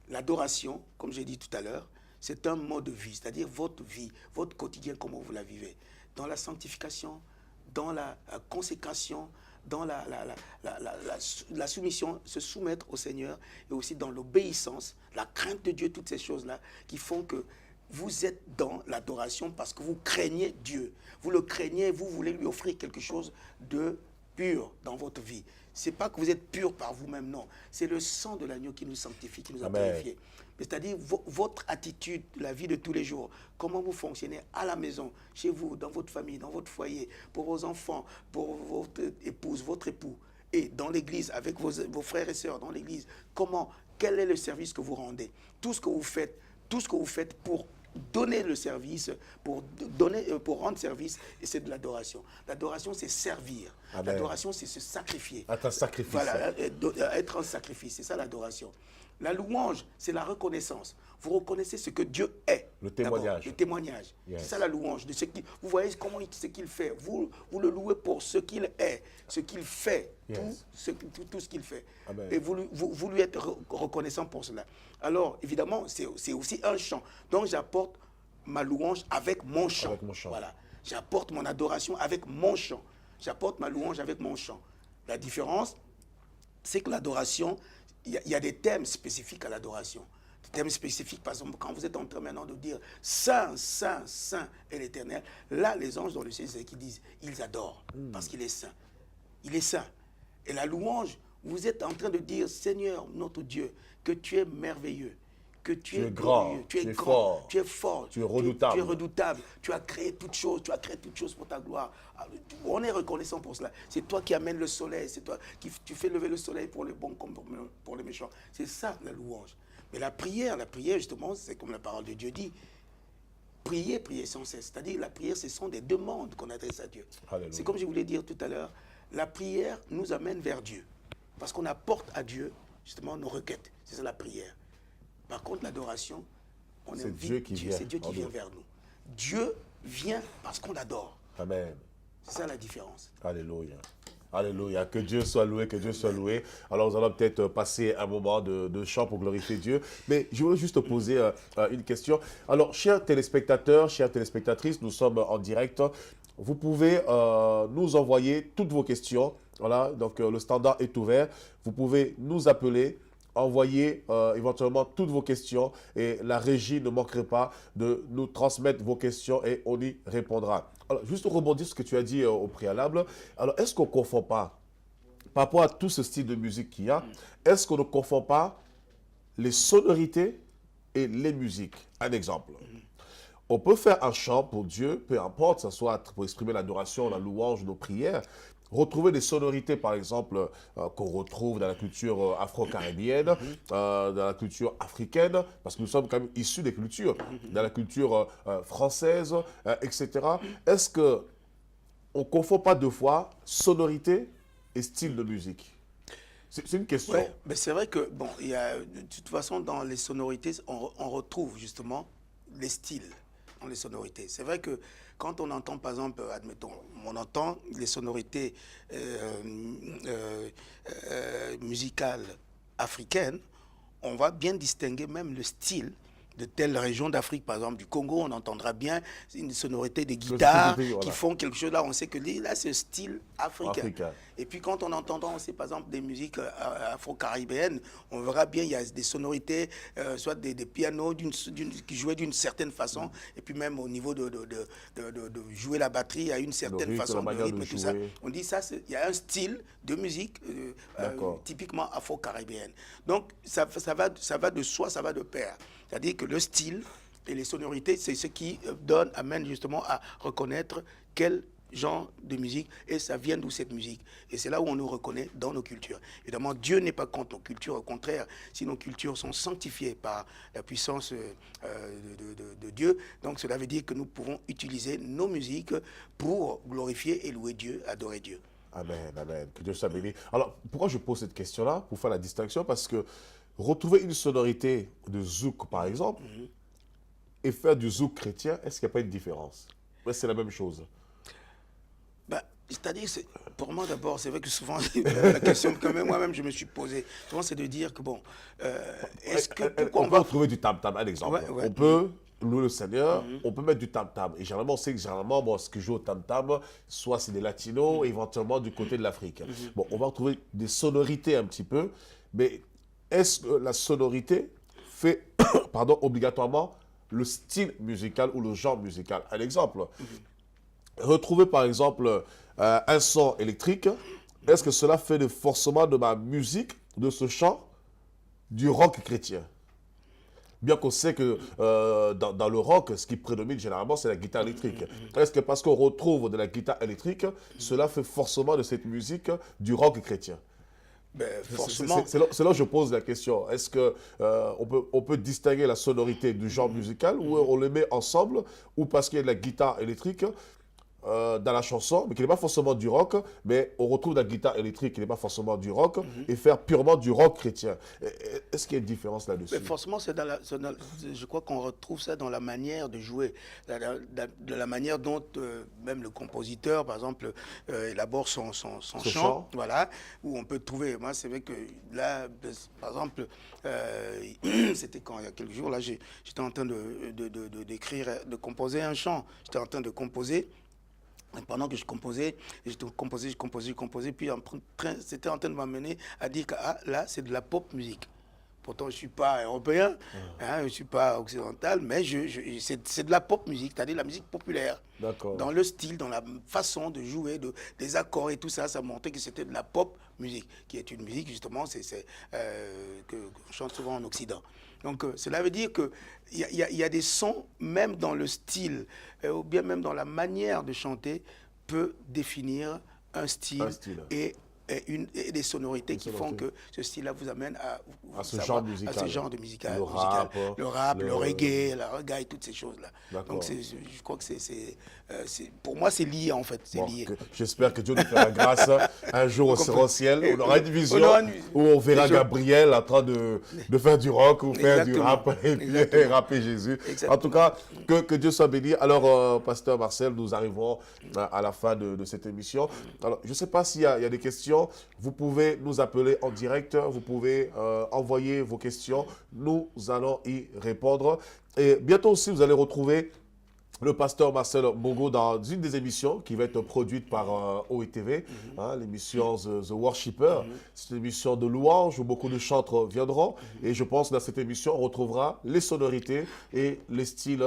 l'adoration, comme j'ai dit tout à l'heure, c'est un mode de vie, c'est-à-dire votre vie, votre quotidien, comment vous la vivez. Dans la sanctification, dans la consécration, dans la soumission, se soumettre au Seigneur, et aussi dans l'obéissance, la crainte de Dieu, toutes ces choses-là qui font que vous êtes dans l'adoration parce que vous craignez Dieu. Vous le craignez, vous voulez lui offrir quelque chose de pur dans votre vie. Ce n'est pas que vous êtes pur par vous-même, non. C'est le sang de l'agneau qui nous sanctifie, qui nous a purifiés. C'est-à-dire votre attitude, la vie de tous les jours, comment vous fonctionnez à la maison, chez vous, dans votre famille, dans votre foyer, pour vos enfants, pour votre épouse, votre époux, et dans l'église, avec vos frères et sœurs dans l'église, quel est le service que vous rendez? Tout ce que vous faites pour donner le service, pour rendre service, et c'est de l'adoration. L'adoration, c'est servir. L'adoration, c'est se sacrifier. Être un sacrifice. Voilà, être un sacrifice, c'est ça l'adoration. La louange, c'est la reconnaissance. Vous reconnaissez ce que Dieu est. Le témoignage. Le témoignage. Yes. C'est ça la louange. Vous voyez ce qu'il fait. Vous le louez pour ce qu'il est, ce qu'il fait, yes. tout ce qu'il fait. Amen. Et vous lui êtes reconnaissant pour cela. Alors, évidemment, c'est aussi un chant. Donc, j'apporte ma louange avec mon chant. Avec mon chant. Voilà. J'apporte mon adoration avec mon chant. J'apporte ma louange avec mon chant. La différence, c'est que l'adoration, il y a des thèmes spécifiques à l'adoration. Des thèmes spécifiques, par exemple, quand vous êtes en train maintenant de dire « Saint, Saint, Saint est l'Éternel », là, les anges dans le ciel, c'est qui disent, ils adorent, parce qu'il est saint. Il est saint. Et la louange, vous êtes en train de dire « Seigneur, notre Dieu, que tu es merveilleux, que tu es grand, tu es grand, tu es fort, tu es redoutable. Tu es redoutable, tu as créé toutes choses, pour ta gloire. » On est reconnaissant pour cela. C'est toi qui amènes le soleil, c'est toi tu fais lever le soleil pour les bons comme pour les méchants. C'est ça la louange. Mais la prière justement, c'est comme la parole de Dieu dit, prier sans cesse. C'est-à-dire la prière, ce sont des demandes qu'on adresse à Dieu. C'est comme je voulais dire tout à l'heure, la prière nous amène vers Dieu. Parce qu'on apporte à Dieu justement nos requêtes. C'est ça la prière. Par contre, l'adoration, c'est Dieu qui vient. C'est Dieu qui vient vers nous. Dieu vient parce qu'on l'adore. Amen. C'est ça la différence. Alléluia. Alléluia. Que Dieu soit loué, que Dieu soit loué. Alors, nous allons peut-être passer un moment de chant pour glorifier Dieu. Mais je voulais juste poser une question. Alors, chers téléspectateurs, chères téléspectatrices, nous sommes en direct. Vous pouvez nous envoyer toutes vos questions. Voilà, donc le standard est ouvert. Vous pouvez nous appeler, envoyer éventuellement toutes vos questions et la régie ne manquerait pas de nous transmettre vos questions et on y répondra. Alors, juste rebondir sur ce que tu as dit au préalable. Alors, est-ce qu'on ne confond pas, par rapport à tout ce style de musique qu'il y a, est-ce qu'on ne confond pas les sonorités et les musiques? Un exemple. On peut faire un chant pour Dieu, peu importe, que ce soit pour exprimer l'adoration, la louange, nos prières, retrouver des sonorités, par exemple, qu'on retrouve dans la culture afro-caribéenne, dans la culture africaine, parce que nous sommes quand même issus des cultures, dans la culture française, etc. Est-ce qu'on ne confond pas deux fois sonorité et style de musique? C'est une question. Ouais, mais c'est vrai que, bon, il y a, de toute façon, dans les sonorités, on retrouve justement les styles dans les sonorités. C'est vrai que quand on entend, par exemple, admettons, on entend les sonorités musicales africaines, on va bien distinguer même le style de telle région d'Afrique, par exemple du Congo, on entendra bien une sonorité de guitare qui font quelque chose là, on sait que là c'est style africain. Et puis quand on entendra aussi par exemple des musiques afro-caribéennes, on verra bien il y a des sonorités, soit des pianos qui jouaient d'une certaine façon, et puis même au niveau de jouer la batterie à une certaine façon, de rythme et tout ça. On dit ça, il y a un style de musique typiquement afro-caribéenne. Donc ça va de soi, ça va de pair. C'est-à-dire que le style et les sonorités, c'est ce qui amène justement à reconnaître quel genre de musique et ça vient d'où cette musique. Et c'est là où on nous reconnaît dans nos cultures. Évidemment, Dieu n'est pas contre nos cultures, au contraire, si nos cultures sont sanctifiées par la puissance de Dieu, donc cela veut dire que nous pouvons utiliser nos musiques pour glorifier et louer Dieu, adorer Dieu. Amen, amen. Que Dieu soit béni. Alors, pourquoi je pose cette question-là? Pour faire la distinction, parce que retrouver une sonorité de zouk, par exemple, et faire du zouk chrétien, est-ce qu'il n'y a pas une différence? Ouais, c'est la même chose. Ben, c'est-à-dire, pour moi d'abord, c'est vrai que souvent, la question que moi-même je me suis posée, souvent c'est de dire que bon, est-ce que... On peut retrouver du tam-tam, un exemple. On peut louer le Seigneur, on peut mettre du tam-tam. Et généralement, on sait que généralement, bon, ce que joue au tam-tam, soit c'est des latinos, éventuellement du côté de l'Afrique. Bon, on va retrouver des sonorités un petit peu, mais est-ce que la sonorité fait, pardon, obligatoirement le style musical ou le genre musical? Un exemple. Retrouver par exemple un son électrique, est-ce que cela fait forcément de ma musique, de ce chant, du rock chrétien? Bien qu'on sait que dans le rock, ce qui prédomine généralement, c'est la guitare électrique. Est-ce que parce qu'on retrouve de la guitare électrique, cela fait forcément de cette musique du rock chrétien? Ben, forcément. C'est là où je pose la question. Est-ce qu'on peut distinguer la sonorité du genre musical ou on les met ensemble ou parce qu'il y a de la guitare électrique dans la chanson, mais qui n'est pas forcément du rock, mais on retrouve la guitare électrique qui n'est pas forcément du rock et faire purement du rock chrétien. Est-ce qu'il y a une différence là-dessus? Forcément, je crois qu'on retrouve ça dans la manière de jouer, de la manière dont même le compositeur, par exemple, élabore son chant, voilà, où on peut trouver. Moi, c'est vrai que là, par exemple, c'était quand il y a quelques jours, là, j'étais en train d'écrire, de composer un chant. J'étais en train de composer. Et pendant que je composais, je composais, puis c'était en train de m'amener à dire que là, c'est de la pop musique. Pourtant, je ne suis pas européen, je ne suis pas occidental, mais c'est de la pop musique, c'est-à-dire la musique populaire. Dans le style, dans la façon de jouer, des accords et tout ça, ça montrait que c'était de la pop musique, qui est une musique, justement, qu'on chante souvent en Occident. Donc, cela veut dire qu'il y a des sons, même dans le style, ou bien même dans la manière de chanter, peut définir un style. Et et des sonorités qui font que ce style-là vous amène à ce genre musical. À ce genre de musical. Le rap, le reggae, la reggae et toutes ces choses-là. Donc je crois que pour moi c'est lié en fait. Lié. J'espère que Dieu nous fera grâce. Un jour on sera au ciel, on aura une vision où on verra Gabriel en train de faire du rock ou faire du rap et puis rapper Jésus. Exactement. En tout cas, que Dieu soit béni. Alors, Pasteur Marcel, nous arrivons à la fin de cette émission. Alors, je ne sais pas s'il y a des questions. Vous pouvez nous appeler en direct, vous pouvez envoyer vos questions, nous allons y répondre. Et bientôt aussi, vous allez retrouver le pasteur Marcel Bongo dans une des émissions qui va être produite par OETV, l'émission The Worshipper. C'est une émission de louange où beaucoup de chantres viendront. Et je pense que dans cette émission, on retrouvera les sonorités et les styles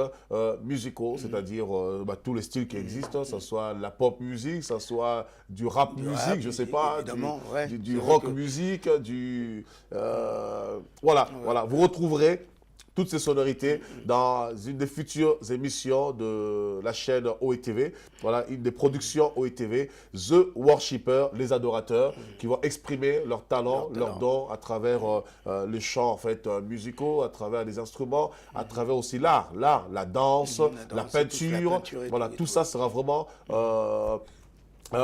musicaux, c'est-à-dire tous les styles qui existent, que ce soit la pop musique, que ce soit du rap musique, je ne sais pas, du rock musique, voilà, vous retrouverez toutes ces sonorités dans une des futures émissions de la chaîne OETV. Voilà, une des productions OETV, The Worshipper, les adorateurs, qui vont exprimer leur talent, leurs dons à travers les chants en fait, musicaux, à travers les instruments, à travers aussi l'art, la danse, la peinture. Voilà, tout ça sera vraiment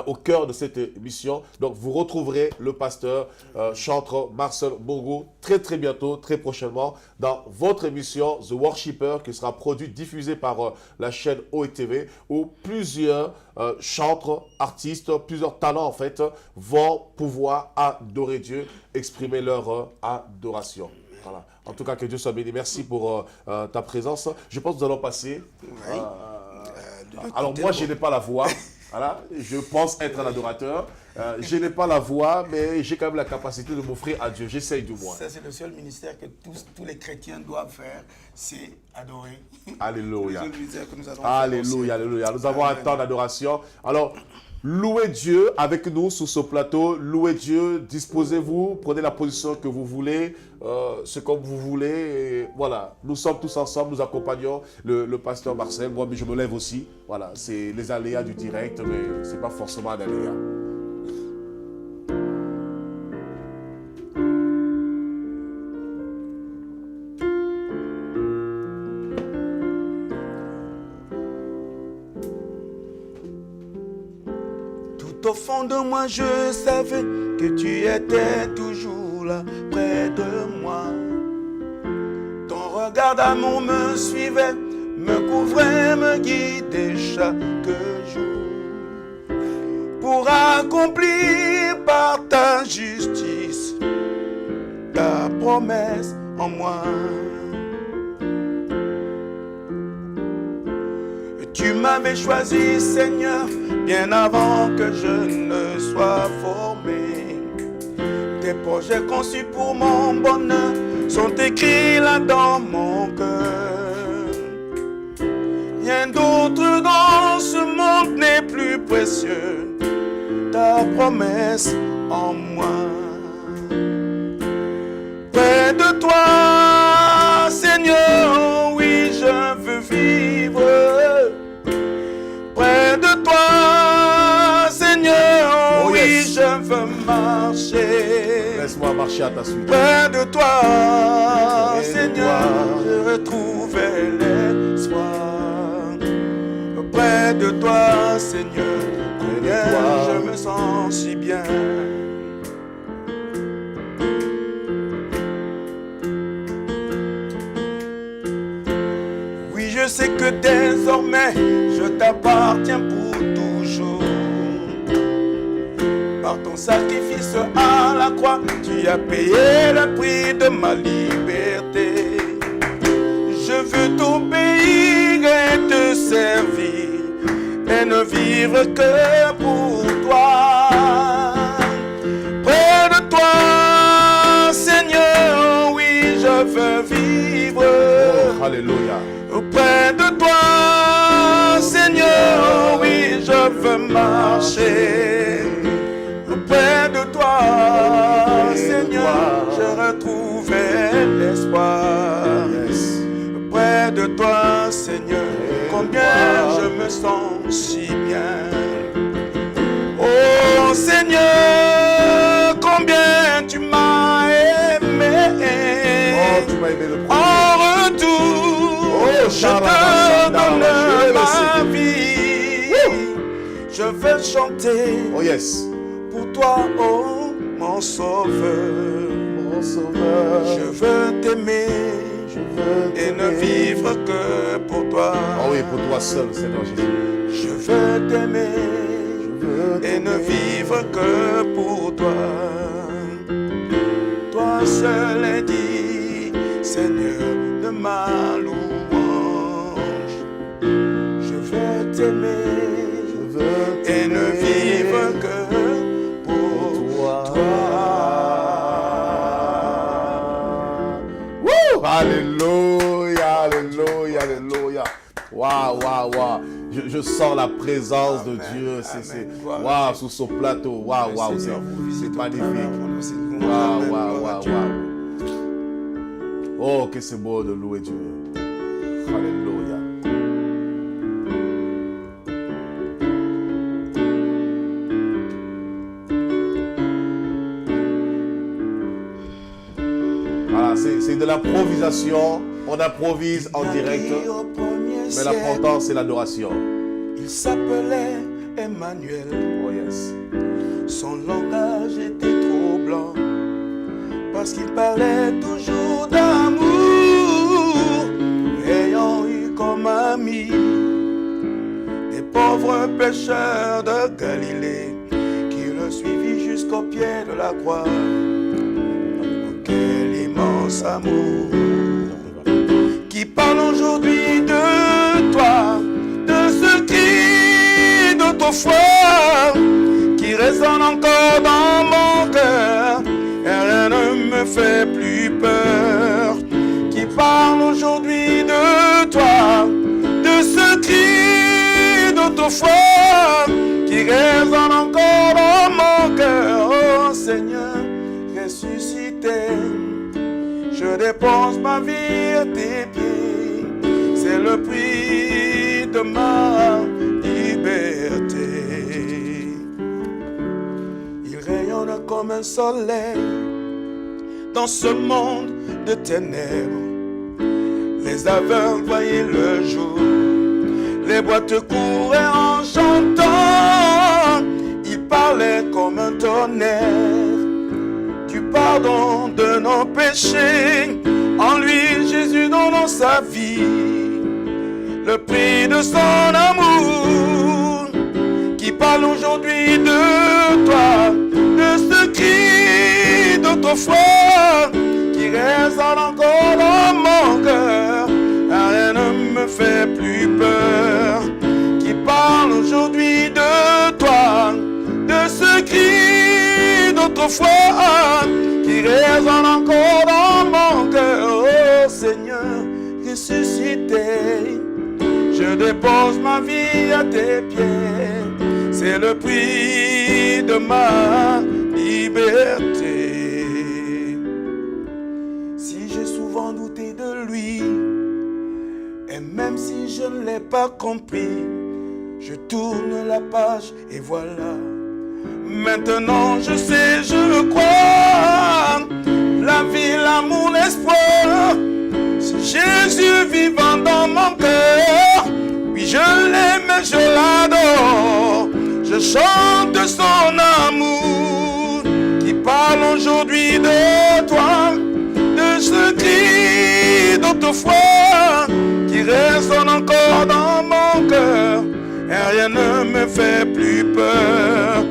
au cœur de cette émission. Donc, vous retrouverez le pasteur, chanteur Marcel Bongo très très bientôt, très prochainement, dans votre émission The Worshipper, qui sera produite, diffusée par la chaîne OETV, où plusieurs chanteurs, artistes, plusieurs talents en fait, vont pouvoir adorer Dieu, exprimer leur adoration. Voilà. En tout cas, que Dieu soit béni. Merci pour ta présence. Je pense que nous allons passer. Alors, moi, je n'ai pas la voix. Voilà, je pense être un adorateur. Je n'ai pas la voix, mais j'ai quand même la capacité de m'offrir à Dieu. J'essaye du moins. Ça, c'est le seul ministère que tous les chrétiens doivent faire, c'est adorer. Alléluia. C'est le seul ministère que nous allons alléluia, faire. Alléluia. Nous avons un temps d'adoration. Alors, louez Dieu avec nous sur ce plateau. Louez Dieu, disposez-vous, prenez la position que vous voulez, c'est comme vous voulez. Et voilà, nous sommes tous ensemble, nous accompagnons le pasteur Marcel. Moi, mais je me lève aussi. Voilà, c'est les aléas du direct, mais ce n'est pas forcément un aléa. Au fond de moi, je savais que tu étais toujours là, près de moi. Ton regard d'amour me suivait, me couvrait, me guidait chaque jour. Pour accomplir par ta justice, ta promesse en moi. Tu m'avais choisi, Seigneur, bien avant que je ne sois formé. Tes projets conçus pour mon bonheur sont écrits là dans mon cœur. Rien d'autre dans ce monde n'est plus précieux, ta promesse en moi. Près de toi, Seigneur, oui, je veux vivre. Près de toi, Seigneur, oui, yes. Je veux marcher. Laisse-moi marcher à ta suite. Près de toi, Seigneur, je retrouvais l'espoir. Près de toi, Seigneur, je me sens si bien. Oui, je sais que désormais, je t'appartiens pour toujours. Par ton sacrifice à la croix, tu as payé le prix de ma liberté. Je veux t'obéir et te servir et ne vivre que pour toi. Près de toi, Seigneur, oui, je veux vivre. Oh, alléluia. Près de toi, Seigneur, oui, je veux marcher. Près de toi, Seigneur, je retrouvais l'espoir. Près de toi, Seigneur, combien je me sens si bien. Oh Seigneur, Je te donne ma vie. Je veux chanter Oh yes. pour toi, oh mon sauveur. Mon sauveur. Je veux t'aimer Je veux et ne vivre que pour toi. Oh oui, pour toi seul, Seigneur Jésus. Je veux t'aimer Je veux et ne vivre que pour toi. Toi seul est dit, Seigneur de ma louange. Je veux t'aimer et ne vivre que pour toi. Woo! Alléluia, alléluia, alléluia. Waouh, waouh, waouh. Je sens la présence Amen, de Dieu. amen. Waouh, sur ce plateau. Waouh, waouh, c'est magnifique. Waouh, waouh, waouh, waouh. Oh, que c'est beau de louer Dieu. Alléluia. Voilà, c'est de l'improvisation. On improvise en direct. Mais l'important, c'est l'adoration. Il s'appelait Emmanuel. Oh yes. Son langage était troublant parce qu'il parlait toujours d'amour, ayant eu comme amis des pauvres pécheurs de Galilée qui le suivirent jusqu'au pied de la croix. Quel immense amour qui parle aujourd'hui de toi, de ce cri d'autrefois qui résonne encore dans mon cœur, et rien ne me fait plus peur, qui parle aujourd'hui de toi, de ce cri d'autrefois qui résonne encore dans mon cœur. Oh Seigneur ressuscité, je dépose ma vie à tes pieds, c'est le prix de ma liberté. Il rayonne comme un soleil dans ce monde de ténèbres. Les aveugles voyaient le jour, les boîtes couraient en chantant. Il parlait comme un tonnerre du pardon de nos péchés. En lui, Jésus donnant sa vie, le prix de son amour, qui parle aujourd'hui de toi, de ce cri d'autrefois, qui résonne encore dans mon cœur. Rien ne me fait plus peur, qui parle aujourd'hui de toi, de ce cri d'autrefois, qui résonne encore dans mon cœur. Oh Seigneur ressuscité, je dépose ma vie à tes pieds, c'est le prix de ma liberté. Si j'ai souvent douté de lui, et même si je ne l'ai pas compris, je tourne la page et voilà. Maintenant je sais, je crois, la vie, l'amour, l'espoir, c'est Jésus vivant dans mon cœur. Oui, je l'aime et je l'adore, je chante son amour, qui parle aujourd'hui de toi, de ce cri d'autrefois, qui résonne encore dans mon cœur, et rien ne me fait plus peur,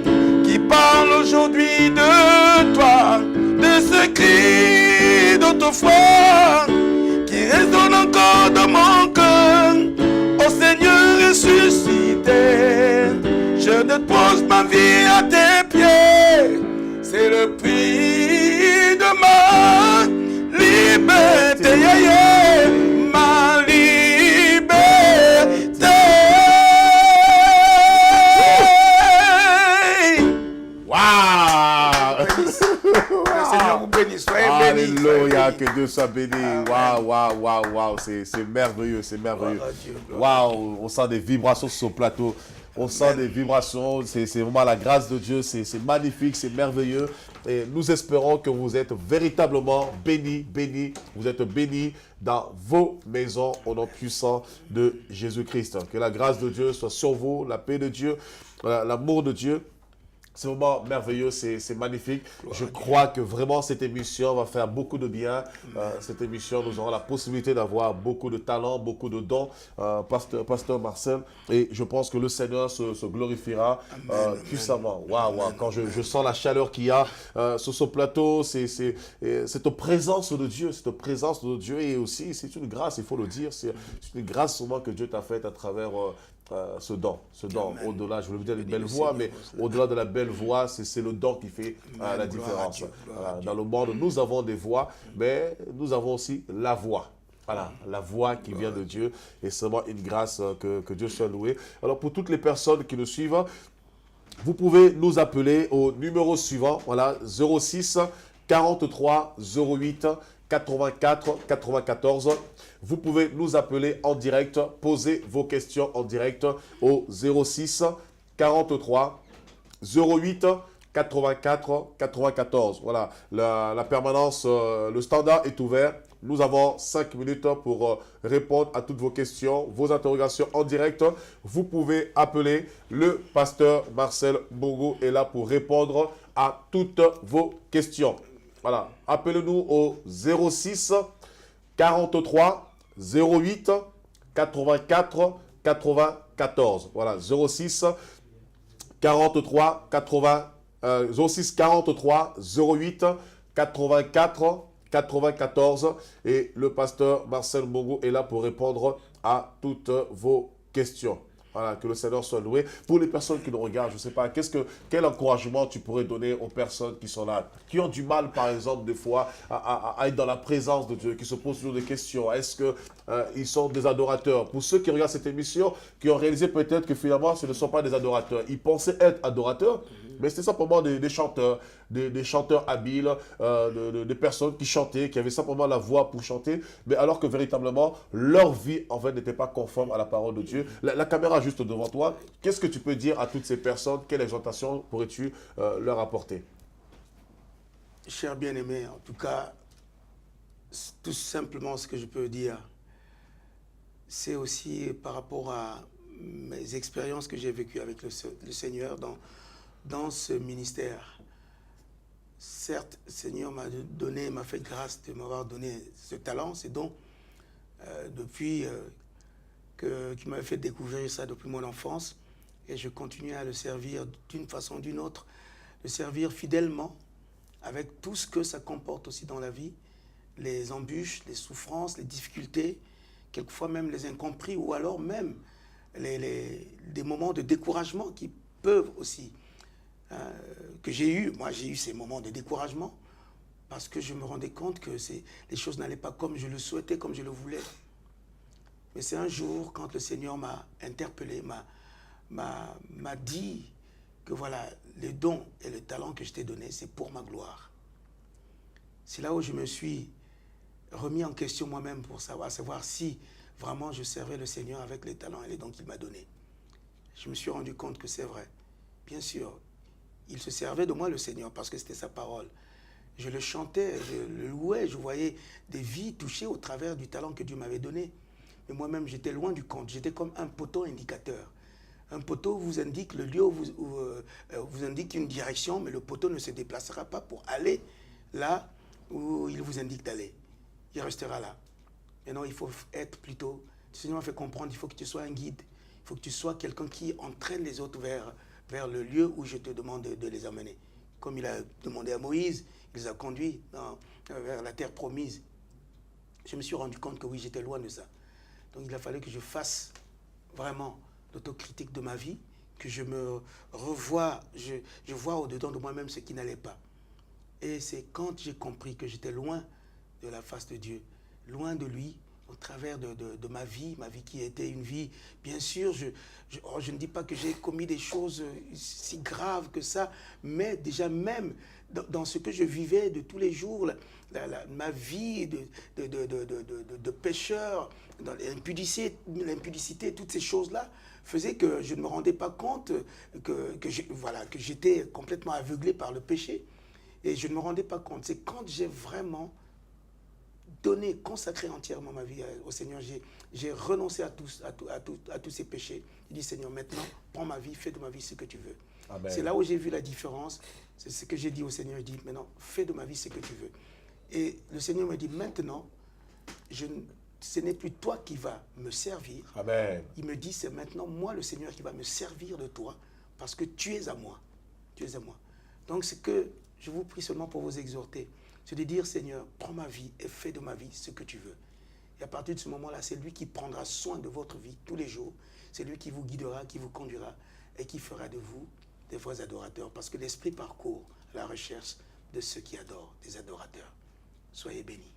qui parle aujourd'hui de toi, de ce cri d'autrefois, qui résonne encore dans mon cœur. Ô Seigneur ressuscité, je dépose ma vie à tes pieds, c'est le prix de ma liberté, yeah, yeah, ma liberté. Waouh! Le Seigneur vous bénisse, soyez bénis. Alléluia, que Dieu soit béni. Waouh, waouh, waouh, waouh, c'est merveilleux, c'est merveilleux. Waouh, on sent des vibrations sur ce plateau. On sent des vibrations, c'est vraiment la grâce de Dieu, c'est magnifique, c'est merveilleux. Et nous espérons que vous êtes véritablement bénis, vous êtes bénis dans vos maisons au nom puissant de Jésus-Christ. Que la grâce de Dieu soit sur vous, la paix de Dieu, l'amour de Dieu. C'est vraiment merveilleux, c'est magnifique. Je crois que vraiment cette émission va faire beaucoup de bien. Cette émission, nous aurons la possibilité d'avoir beaucoup de talents, beaucoup de dons, Pasteur Marcel. Et je pense que le Seigneur se glorifiera puissamment. Waouh, wow. Quand je sens la chaleur qu'il y a sur ce plateau, c'est cette présence de Dieu, et aussi c'est une grâce, il faut le dire, c'est une grâce souvent que Dieu t'a faite à travers ce don, au-delà, je voulais dire une belle voix, mais au-delà de la belle voix, c'est le don qui fait la différence. Dans le monde, nous avons des voix, mais nous avons aussi la voix. Voilà, la voix qui vient de Dieu, et c'est vraiment une grâce que Dieu soit loué. Alors pour toutes les personnes qui nous suivent, vous pouvez nous appeler au numéro suivant, voilà, 06 43 08 84 94. Vous pouvez nous appeler en direct, poser vos questions en direct au 06 43 08 84 94. Voilà, la permanence, le standard est ouvert. Nous avons 5 minutes pour répondre à toutes vos questions, vos interrogations en direct. Vous pouvez appeler. Le pasteur Marcel Mbongo est là pour répondre à toutes vos questions. Voilà, appelez-nous au 06 43 08 84 94. Voilà, 06 43 08 84 94. Et le pasteur Marcel Mbongo est là pour répondre à toutes vos questions. Voilà, que le Seigneur soit loué. Pour les personnes qui nous regardent, je ne sais pas, quel encouragement tu pourrais donner aux personnes qui sont là, qui ont du mal, par exemple, des fois, à être dans la présence de Dieu, qui se posent toujours des questions. Est-ce qu'ils sont des adorateurs? Pour ceux qui regardent cette émission, qui ont réalisé peut-être que finalement, ce ne sont pas des adorateurs. Ils pensaient être adorateurs, mais c'est simplement des chanteurs, des chanteurs habiles, des personnes qui chantaient, qui avaient simplement la voix pour chanter, mais alors que véritablement, leur vie, en fait, n'était pas conforme à la parole de Dieu. La caméra juste devant toi, qu'est-ce que tu peux dire à toutes ces personnes? Quelle exhortation pourrais-tu leur apporter? Cher bien-aimé, en tout cas, tout simplement ce que je peux dire, c'est aussi par rapport à mes expériences que j'ai vécues avec le Seigneur dans ce ministère. Certes, le Seigneur m'a fait grâce de m'avoir donné ce talent, ces dons, depuis qui m'avait fait découvrir ça depuis mon enfance, et je continue à le servir d'une façon ou d'une autre, le servir fidèlement, avec tout ce que ça comporte aussi dans la vie, les embûches, les souffrances, les difficultés, quelquefois même les incompris, ou alors même des moments de découragement qui peuvent aussi, que j'ai eu. Moi, j'ai eu ces moments de découragement, parce que je me rendais compte que les choses n'allaient pas comme je le souhaitais, comme je le voulais. Mais c'est un jour, quand le Seigneur m'a interpellé, m'a dit que voilà, les dons et le talent que je t'ai donné, c'est pour ma gloire. C'est là où je me suis remis en question moi-même pour savoir si vraiment je servais le Seigneur avec les talents et les dons qu'il m'a donnés. Je me suis rendu compte que c'est vrai. Bien sûr, il se servait de moi, le Seigneur, parce que c'était sa parole. Je le chantais, je le louais, je voyais des vies touchées au travers du talent que Dieu m'avait donné. Mais moi-même, j'étais loin du compte. J'étais comme un poteau indicateur. Un poteau vous indique le lieu, vous indique une direction, mais le poteau ne se déplacera pas pour aller là où il vous indique d'aller. Il restera là. Maintenant, il faut être plutôt... Le Seigneur m'a fait comprendre, il faut que tu sois un guide. Il faut que tu sois quelqu'un qui entraîne les autres vers le lieu où je te demande de les amener. Comme il a demandé à Moïse, il les a conduits vers la terre promise. Je me suis rendu compte que oui, j'étais loin de ça. Donc il a fallu que je fasse vraiment l'autocritique de ma vie, que je me revoie, je vois au-dedans de moi-même ce qui n'allait pas. Et c'est quand j'ai compris que j'étais loin de la face de Dieu, loin de lui, au travers de ma vie qui était une vie, bien sûr, je ne dis pas que j'ai commis des choses si graves que ça, mais déjà même dans ce que je vivais de tous les jours, ma vie de pécheur, dans l'impudicité, toutes ces choses-là faisait que je ne me rendais pas compte que j'étais complètement aveuglé par le péché. Et je ne me rendais pas compte. C'est quand j'ai vraiment donné, consacré entièrement ma vie au Seigneur, j'ai renoncé à tous ces péchés. J'ai dit, Seigneur, maintenant, prends ma vie, fais de ma vie ce que tu veux. C'est là où j'ai vu la différence. C'est ce que j'ai dit au Seigneur. Je dis, maintenant, fais de ma vie ce que tu veux. Et le Seigneur me dit, maintenant, ce n'est plus toi qui vas me servir. Amen. Il me dit, c'est maintenant moi, le Seigneur, qui va me servir de toi, parce que tu es à moi. Tu es à moi. Donc, ce que je vous prie seulement pour vous exhorter, c'est de dire, Seigneur, prends ma vie et fais de ma vie ce que tu veux. Et à partir de ce moment-là, c'est lui qui prendra soin de votre vie tous les jours. C'est lui qui vous guidera, qui vous conduira et qui fera de vous des vrais adorateurs. Parce que l'Esprit parcourt à la recherche de ceux qui adorent, des adorateurs. Soyez bénis.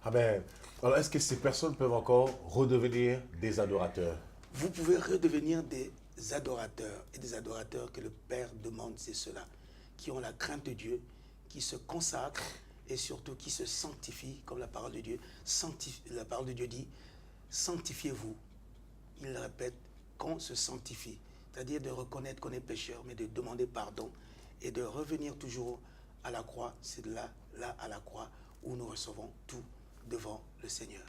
Amen. Alors, est-ce que ces personnes peuvent encore redevenir des adorateurs? Vous pouvez redevenir des adorateurs. Et des adorateurs que le Père demande, c'est ceux-là, qui ont la crainte de Dieu, qui se consacrent et surtout qui se sanctifient, comme la parole de Dieu. La parole de Dieu dit, sanctifiez-vous. Il répète, qu'on se sanctifie. C'est-à-dire de reconnaître qu'on est pécheur, mais de demander pardon et de revenir toujours à la croix. C'est là à la croix, où nous recevons tout devant le Seigneur.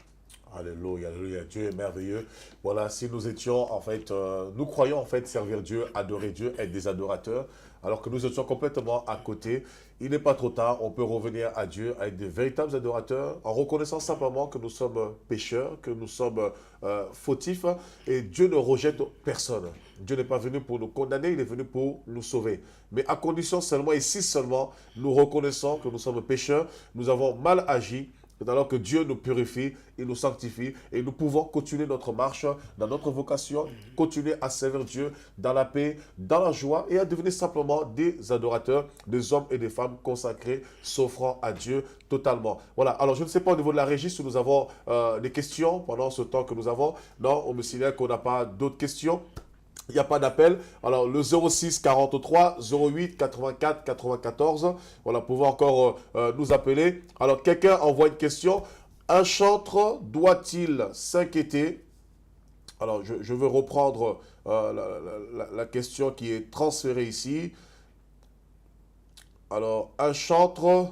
Alléluia, alléluia, Dieu est merveilleux. Voilà, si nous étions en fait, nous croyons en fait servir Dieu, adorer Dieu, être des adorateurs, alors que nous étions complètement à côté, il n'est pas trop tard, on peut revenir à Dieu, à être des véritables adorateurs, en reconnaissant simplement que nous sommes pécheurs, que nous sommes fautifs, et Dieu ne rejette personne. Dieu n'est pas venu pour nous condamner, il est venu pour nous sauver. Mais à condition seulement, et si seulement, nous reconnaissons que nous sommes pécheurs, nous avons mal agi, alors que Dieu nous purifie, il nous sanctifie et nous pouvons continuer notre marche dans notre vocation, continuer à servir Dieu dans la paix, dans la joie et à devenir simplement des adorateurs, des hommes et des femmes consacrés, s'offrant à Dieu totalement. Voilà, alors je ne sais pas au niveau de la régie si nous avons des questions pendant ce temps que nous avons. Non, on me signale qu'on n'a pas d'autres questions. Il n'y a pas d'appel. Alors, le 06 43 08 84 94. Voilà, vous pouvez encore nous appeler. Alors, quelqu'un envoie une question. Un chantre doit-il s'inquiéter? Alors, je veux reprendre la question qui est transférée ici. Alors, un chantre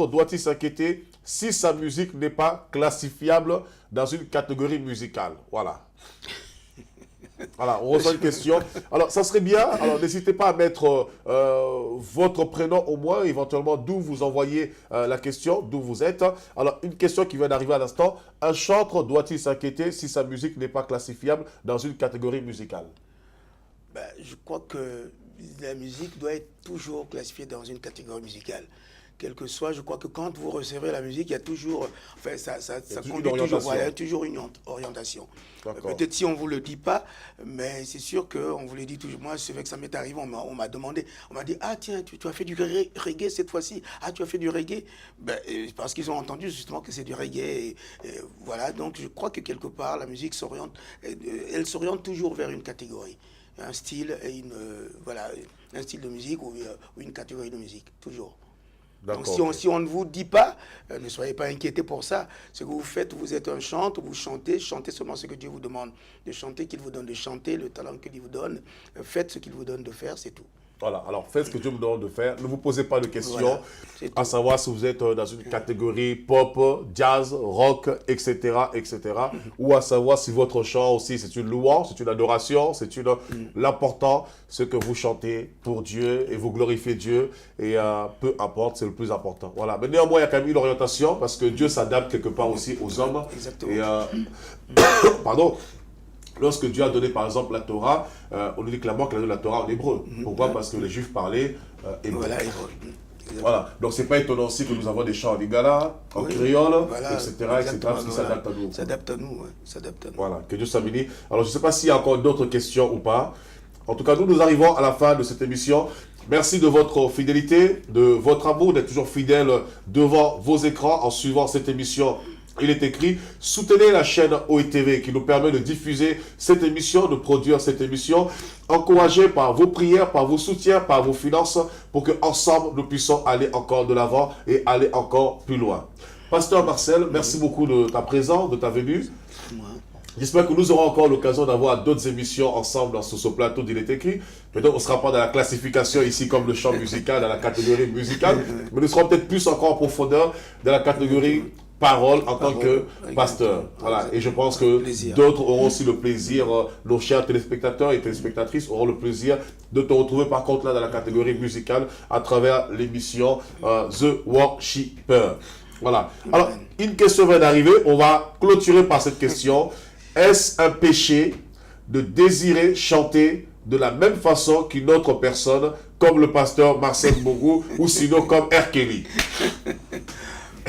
doit-il s'inquiéter si sa musique n'est pas classifiable dans une catégorie musicale? Voilà. Voilà, on reçoit une question. Alors, ça serait bien. Alors, n'hésitez pas à mettre votre prénom au moins, éventuellement d'où vous envoyez la question, d'où vous êtes. Alors, une question qui vient d'arriver à l'instant. Un chantre doit-il s'inquiéter si sa musique n'est pas classifiable dans une catégorie musicale? Je crois que la musique doit être toujours classifiée dans une catégorie musicale. Quel que soit, je crois que quand vous recevez la musique, il y a toujours, enfin, ça conduit toujours, voilà, il y a toujours une orientation. Peut-être si on ne vous le dit pas, mais c'est sûr qu'on vous le dit toujours. Moi, c'est vrai que ça m'est arrivé, on m'a demandé, on m'a dit, ah tiens, tu as fait du reggae cette fois-ci, ah tu as fait du reggae, parce qu'ils ont entendu justement que c'est du reggae, et voilà, donc je crois que quelque part, la musique s'oriente, elle s'oriente toujours vers une catégorie, un style, et voilà, un style de musique ou une catégorie de musique, toujours. Donc si on ne vous dit pas, ne soyez pas inquiétés pour ça. Ce que vous faites, vous êtes un chanteur, vous chantez seulement ce que Dieu vous demande de chanter, qu'il vous donne de chanter, le talent qu'il vous donne. Faites ce qu'il vous donne de faire, c'est tout. Voilà, alors faites ce que Dieu vous demande de faire. Ne vous posez pas de questions, voilà, à savoir si vous êtes dans une catégorie pop, jazz, rock, etc., etc. Ou à savoir si votre chant aussi, c'est une louange, c'est une adoration, c'est l'important, c'est que vous chantez pour Dieu et vous glorifiez Dieu. Et peu importe, c'est le plus important. Voilà, mais néanmoins, il y a quand même une orientation parce que Dieu s'adapte quelque part aussi aux hommes. Exactement. Et, pardon. Lorsque Dieu a donné par exemple la Torah, on nous dit clairement qu'il a donné la Torah en hébreu. Pourquoi? Parce que les Juifs parlaient hébreu. Voilà, voilà, donc c'est pas étonnant aussi que nous avons des chants en lingala, en créole, voilà, etc., parce qu'ils s'adaptent à nous. S'adaptent à nous, oui. S'adaptent à nous. Voilà, que Dieu soit béni. Alors je ne sais pas s'il y a encore d'autres questions ou pas. En tout cas, nous arrivons à la fin de cette émission. Merci de votre fidélité, de votre amour, d'être toujours fidèle devant vos écrans en suivant cette émission. Il est écrit, soutenez la chaîne OITV qui nous permet de diffuser cette émission, de produire cette émission. Encouragez par vos prières, par vos soutiens, par vos finances, pour qu'ensemble nous puissions aller encore de l'avant et aller encore plus loin. Pasteur Marcel, merci beaucoup de ta présence, de ta venue. J'espère que nous aurons encore l'occasion d'avoir d'autres émissions ensemble sur ce plateau d'Il est écrit. Peut-être on ne sera pas dans la classification ici comme le chant musical, dans la catégorie musicale, mais nous serons peut-être plus encore en profondeur dans la catégorie parole en tant que pasteur. Voilà. Et je pense que d'autres auront aussi le plaisir, nos chers téléspectateurs et téléspectatrices auront le plaisir de te retrouver par contre là dans la catégorie musicale à travers l'émission The Worshipper. Voilà. Alors, une question vient d'arriver. On va clôturer par cette question. Est-ce un péché de désirer chanter de la même façon qu'une autre personne, comme le pasteur Marcel Mbongo ou sinon comme R. Kelly?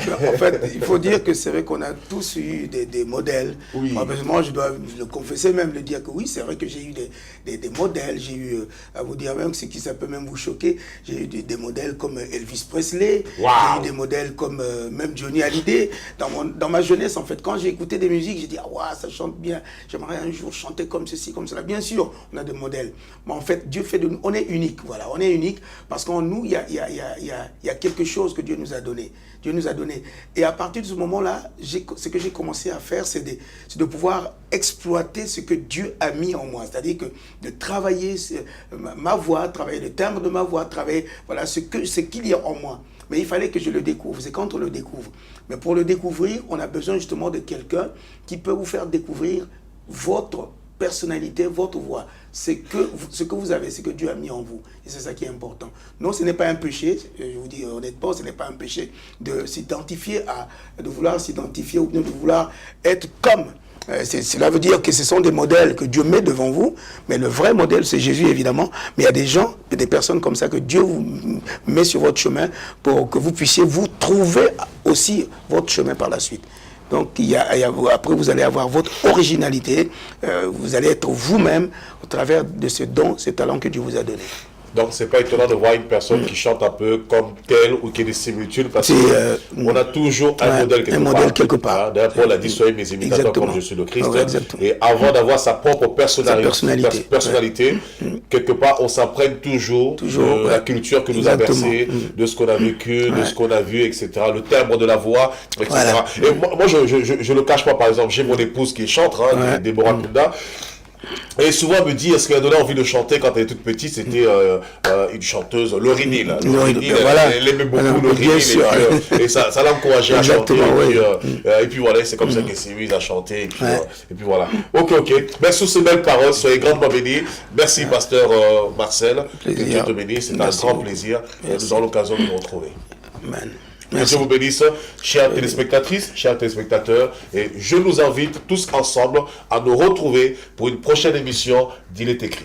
En fait, il faut dire que c'est vrai qu'on a tous eu des modèles. Oui. Moi, je dois le confesser même, le dire que oui, c'est vrai que j'ai eu des modèles. J'ai eu, à vous dire même, ce qui ça peut même vous choquer, j'ai eu des modèles comme Elvis Presley, Wow. j'ai eu des modèles comme même Johnny Hallyday. Dans ma jeunesse, en fait, quand j'ai écouté des musiques, j'ai dit, ah, wow, ça chante bien, j'aimerais un jour chanter comme ceci, comme cela. Bien sûr, on a des modèles. Mais en fait, Dieu fait de nous, on est unique, voilà, on est unique parce qu'en nous, il y a quelque chose que Dieu nous a donné. Dieu nous a donné. Et à partir de ce moment-là, ce que j'ai commencé à faire, c'est de pouvoir exploiter ce que Dieu a mis en moi. C'est-à-dire que de travailler ma voix, travailler le timbre de ma voix, travailler voilà, ce qu'il y a en moi. Mais il fallait que je le découvre. C'est quand on le découvre. Mais pour le découvrir, on a besoin justement de quelqu'un qui peut vous faire découvrir votre personnalité, votre voix, ce que vous avez, ce que Dieu a mis en vous. Et c'est ça qui est important. Non, ce n'est pas un péché, je vous dis honnêtement, ce n'est pas un péché de s'identifier de vouloir s'identifier ou de vouloir être comme. Cela veut dire que ce sont des modèles que Dieu met devant vous, mais le vrai modèle, c'est Jésus, évidemment. Mais il y a des gens, des personnes comme ça que Dieu vous met sur votre chemin pour que vous puissiez vous trouver aussi votre chemin par la suite. Donc, après, vous allez avoir votre originalité, vous allez être vous-même au travers de ce don, ce talent que Dieu vous a donné. Donc, c'est pas étonnant de voir une personne qui chante un peu comme telle ou qui a des similitudes parce qu'on a toujours un modèle quelque part. D'ailleurs, Paul a dit, soyez mes imitateurs comme je suis le Christ. Et avant d'avoir sa propre personnalité, quelque part, on s'apprenne toujours de la culture que nous a versée, de ce qu'on a vécu, de ce qu'on a vu, etc. Le timbre de la voix, etc. Voilà. Et moi, je le cache pas, par exemple, j'ai mon épouse qui chante, Déborah Kunda. Et souvent elle me dit, est-ce qu'elle a donné envie de chanter quand elle était toute petite? C'était une chanteuse, Laurie Neal. Elle aimait beaucoup Laurie Neal et ça l'a encouragée à chanter. Et puis voilà, c'est comme ça qu'elle s'est mise à chanter. Et puis voilà. Ok. Mais sous ces belles paroles, soyez grandement bénis. Merci, pasteur Marcel. Que Dieu te bénisse. C'est un grand plaisir. Et nous aurons l'occasion de nous retrouver. Amen. Que Dieu vous bénisse, chères téléspectatrices, chers téléspectateurs, et je nous invite tous ensemble à nous retrouver pour une prochaine émission d'Il est écrit.